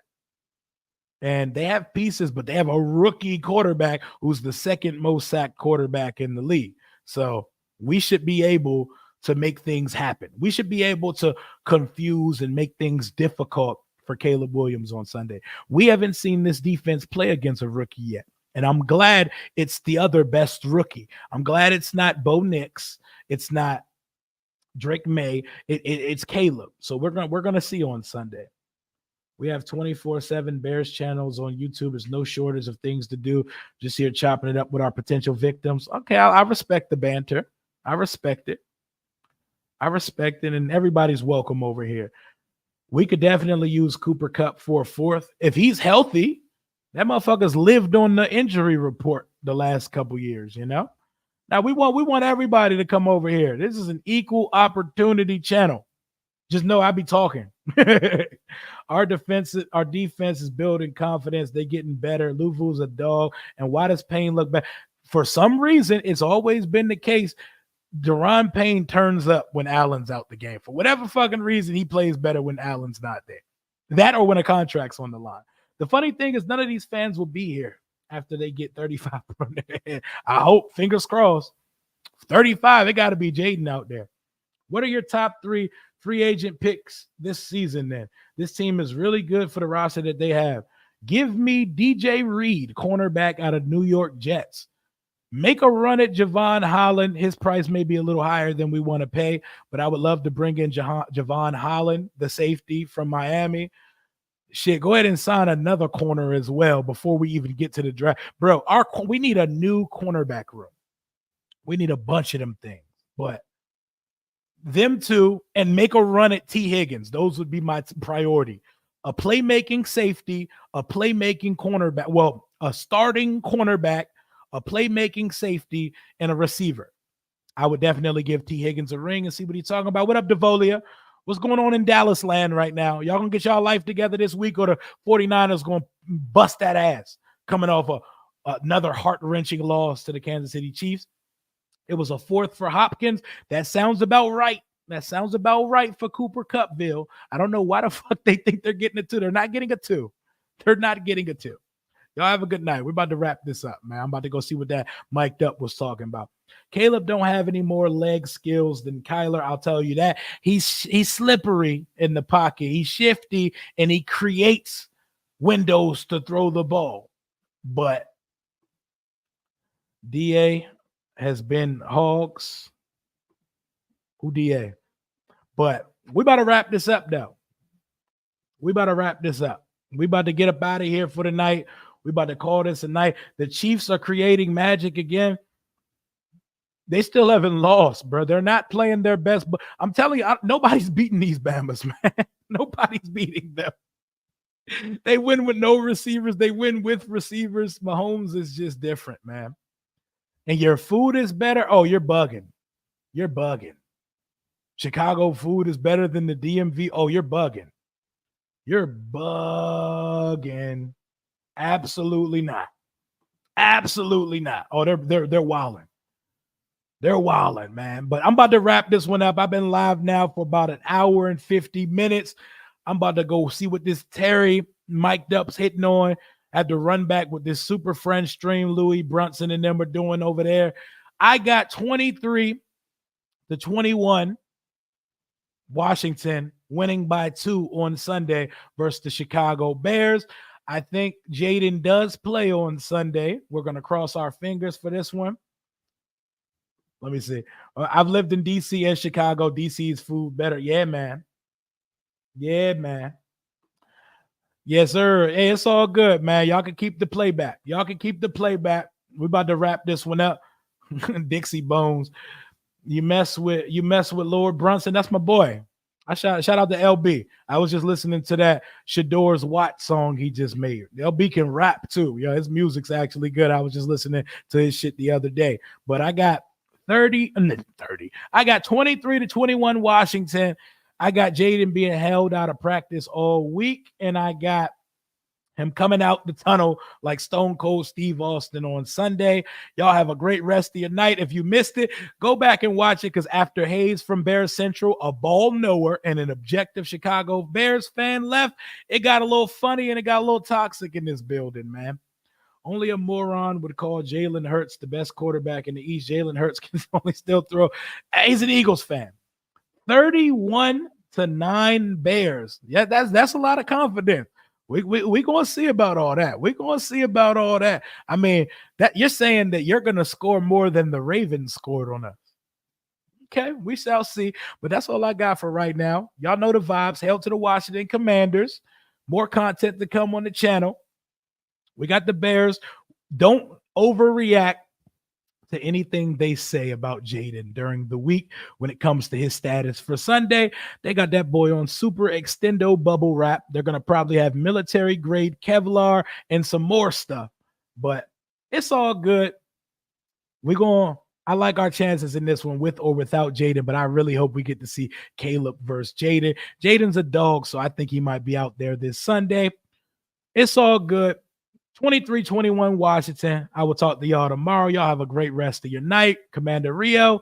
Speaker 1: And they have pieces, but they have a rookie quarterback who's the second most sacked quarterback in the league. So we should be able to make things happen. We should be able to confuse and make things difficult for Caleb Williams on Sunday. We haven't seen this defense play against a rookie yet. And I'm glad it's the other best rookie. I'm glad it's not Bo Nix. It's not Drake May. It's Caleb. So we're gonna see on Sunday. We have 24/7 Bears channels on YouTube. There's no shortage of things to do. Just here chopping it up with our potential victims. Okay, I respect the banter. I respect it. And everybody's welcome over here. We could definitely use Cooper Kupp for a 4th. If he's healthy, that motherfucker's lived on the injury report the last couple years, you know? Now, we want everybody to come over here. This is an equal opportunity channel. Just know I be talking. Our defense is building confidence. They're getting better. Luvu's a dog. And why does Payne look bad? For some reason, it's always been the case. Deron Payne turns up when Allen's out the game. For whatever fucking reason, he plays better when Allen's not there. That or when a contract's on the line. The funny thing is none of these fans will be here after they get 35 from their head. I hope, fingers crossed. 35, it got to be Jaden out there. What are your top 3 free agent picks this season then? This team is really good for the roster that they have. Give me DJ Reed, cornerback out of New York Jets. Make a run at Javon Holland. His price may be a little higher than we want to pay, but I would love to bring in Javon Holland, the safety from Miami. Shit, go ahead and sign another corner as well before we even get to the draft. Bro, we need a new cornerback room. We need a bunch of them things, but them two and make a run at T. Higgins. Those would be my priority. A playmaking safety, a playmaking cornerback. Well, a starting cornerback, a playmaking safety, and a receiver. I would definitely give T. Higgins a ring and see what he's talking about. What up, Devolia? What's going on in Dallas land right now? Y'all gonna get y'all life together this week, or the 49ers gonna bust that ass coming off another heart-wrenching loss to the Kansas City Chiefs? It was a 4th for Hopkins. That sounds about right. That sounds about right for Cooper Cupville. I don't know why the fuck they think they're getting a 2. They're not getting a 2. They're not getting a 2. Y'all have a good night. We're about to wrap this up, man. I'm about to go see what that mic'd up was talking about. Caleb don't have any more leg skills than Kyler. I'll tell you that. He's slippery in the pocket. He's shifty, and he creates windows to throw the ball. But DA has been hogs. Who DA? But we about to wrap this up, though. We about to wrap this up. We about to get up out of here for the night. We about to call this a night. The Chiefs are creating magic again. They still haven't lost, bro. They're not playing their best. But I'm telling you, nobody's beating these Bamas, man. Nobody's beating them. They win with no receivers. They win with receivers. Mahomes is just different, man. And your food is better. Oh, you're bugging. You're bugging. Chicago food is better than the DMV. Oh, you're bugging. You're bugging. Absolutely not. Absolutely not. Oh, they're wilding. They're wilding, man. But I'm about to wrap this one up. I've been live now for about 1 hour and 50 minutes. I'm about to go see what this Terry mic'd up's hitting on. I had to run back with this super friend stream Louis Brunson and them are doing over there. I got 23-21 Washington winning by 2 on Sunday versus the Chicago Bears. I think Jaden does play on Sunday. We're going to cross our fingers for this one. Let me see. I've lived in D.C. and Chicago. D.C.'s food better. Yeah, man. Yeah, man. Yes, sir. Hey, it's all good, man. Y'all can keep the playback. Y'all can keep the playback. We're about to wrap this one up. Dixie Bones. You mess with Lord Brunson. That's my boy. I shout out to LB. I was just listening to that Shador's Watt song he just made. LB can rap too. Yeah, his music's actually good. I was just listening to his shit the other day. But I got 30. I got 23-21 Washington. I got Jaden being held out of practice all week, and I got him coming out the tunnel like Stone Cold Steve Austin on Sunday. Y'all have a great rest of your night. If you missed it, go back and watch it, because after Hayes from Bears Central, a ball knower, and an objective Chicago Bears fan left, it got a little funny and it got a little toxic in this building, man. Only a moron would call Jalen Hurts the best quarterback in the East. Jalen Hurts can only still throw. He's an Eagles fan. 31-9 Bears. Yeah, that's a lot of confidence. We gonna see about all that. We're gonna see about all that. I mean, that you're saying that you're gonna score more than the Ravens scored on us. Okay, we shall see. But that's all I got for right now. Y'all know the vibes. Hail to the Washington Commanders. More content to come on the channel. We got the Bears. Don't overreact to anything they say about Jaden during the week when it comes to his status for Sunday. They got that boy on super extendo bubble wrap. They're going to probably have military grade Kevlar and some more stuff, but it's all good. I like our chances in this one with or without Jaden, but I really hope we get to see Caleb versus Jaden. Jaden's a dog, so I think he might be out there this Sunday. It's all good. 23-21 Washington. I will talk to y'all tomorrow. Y'all have a great rest of your night. Commander Rio.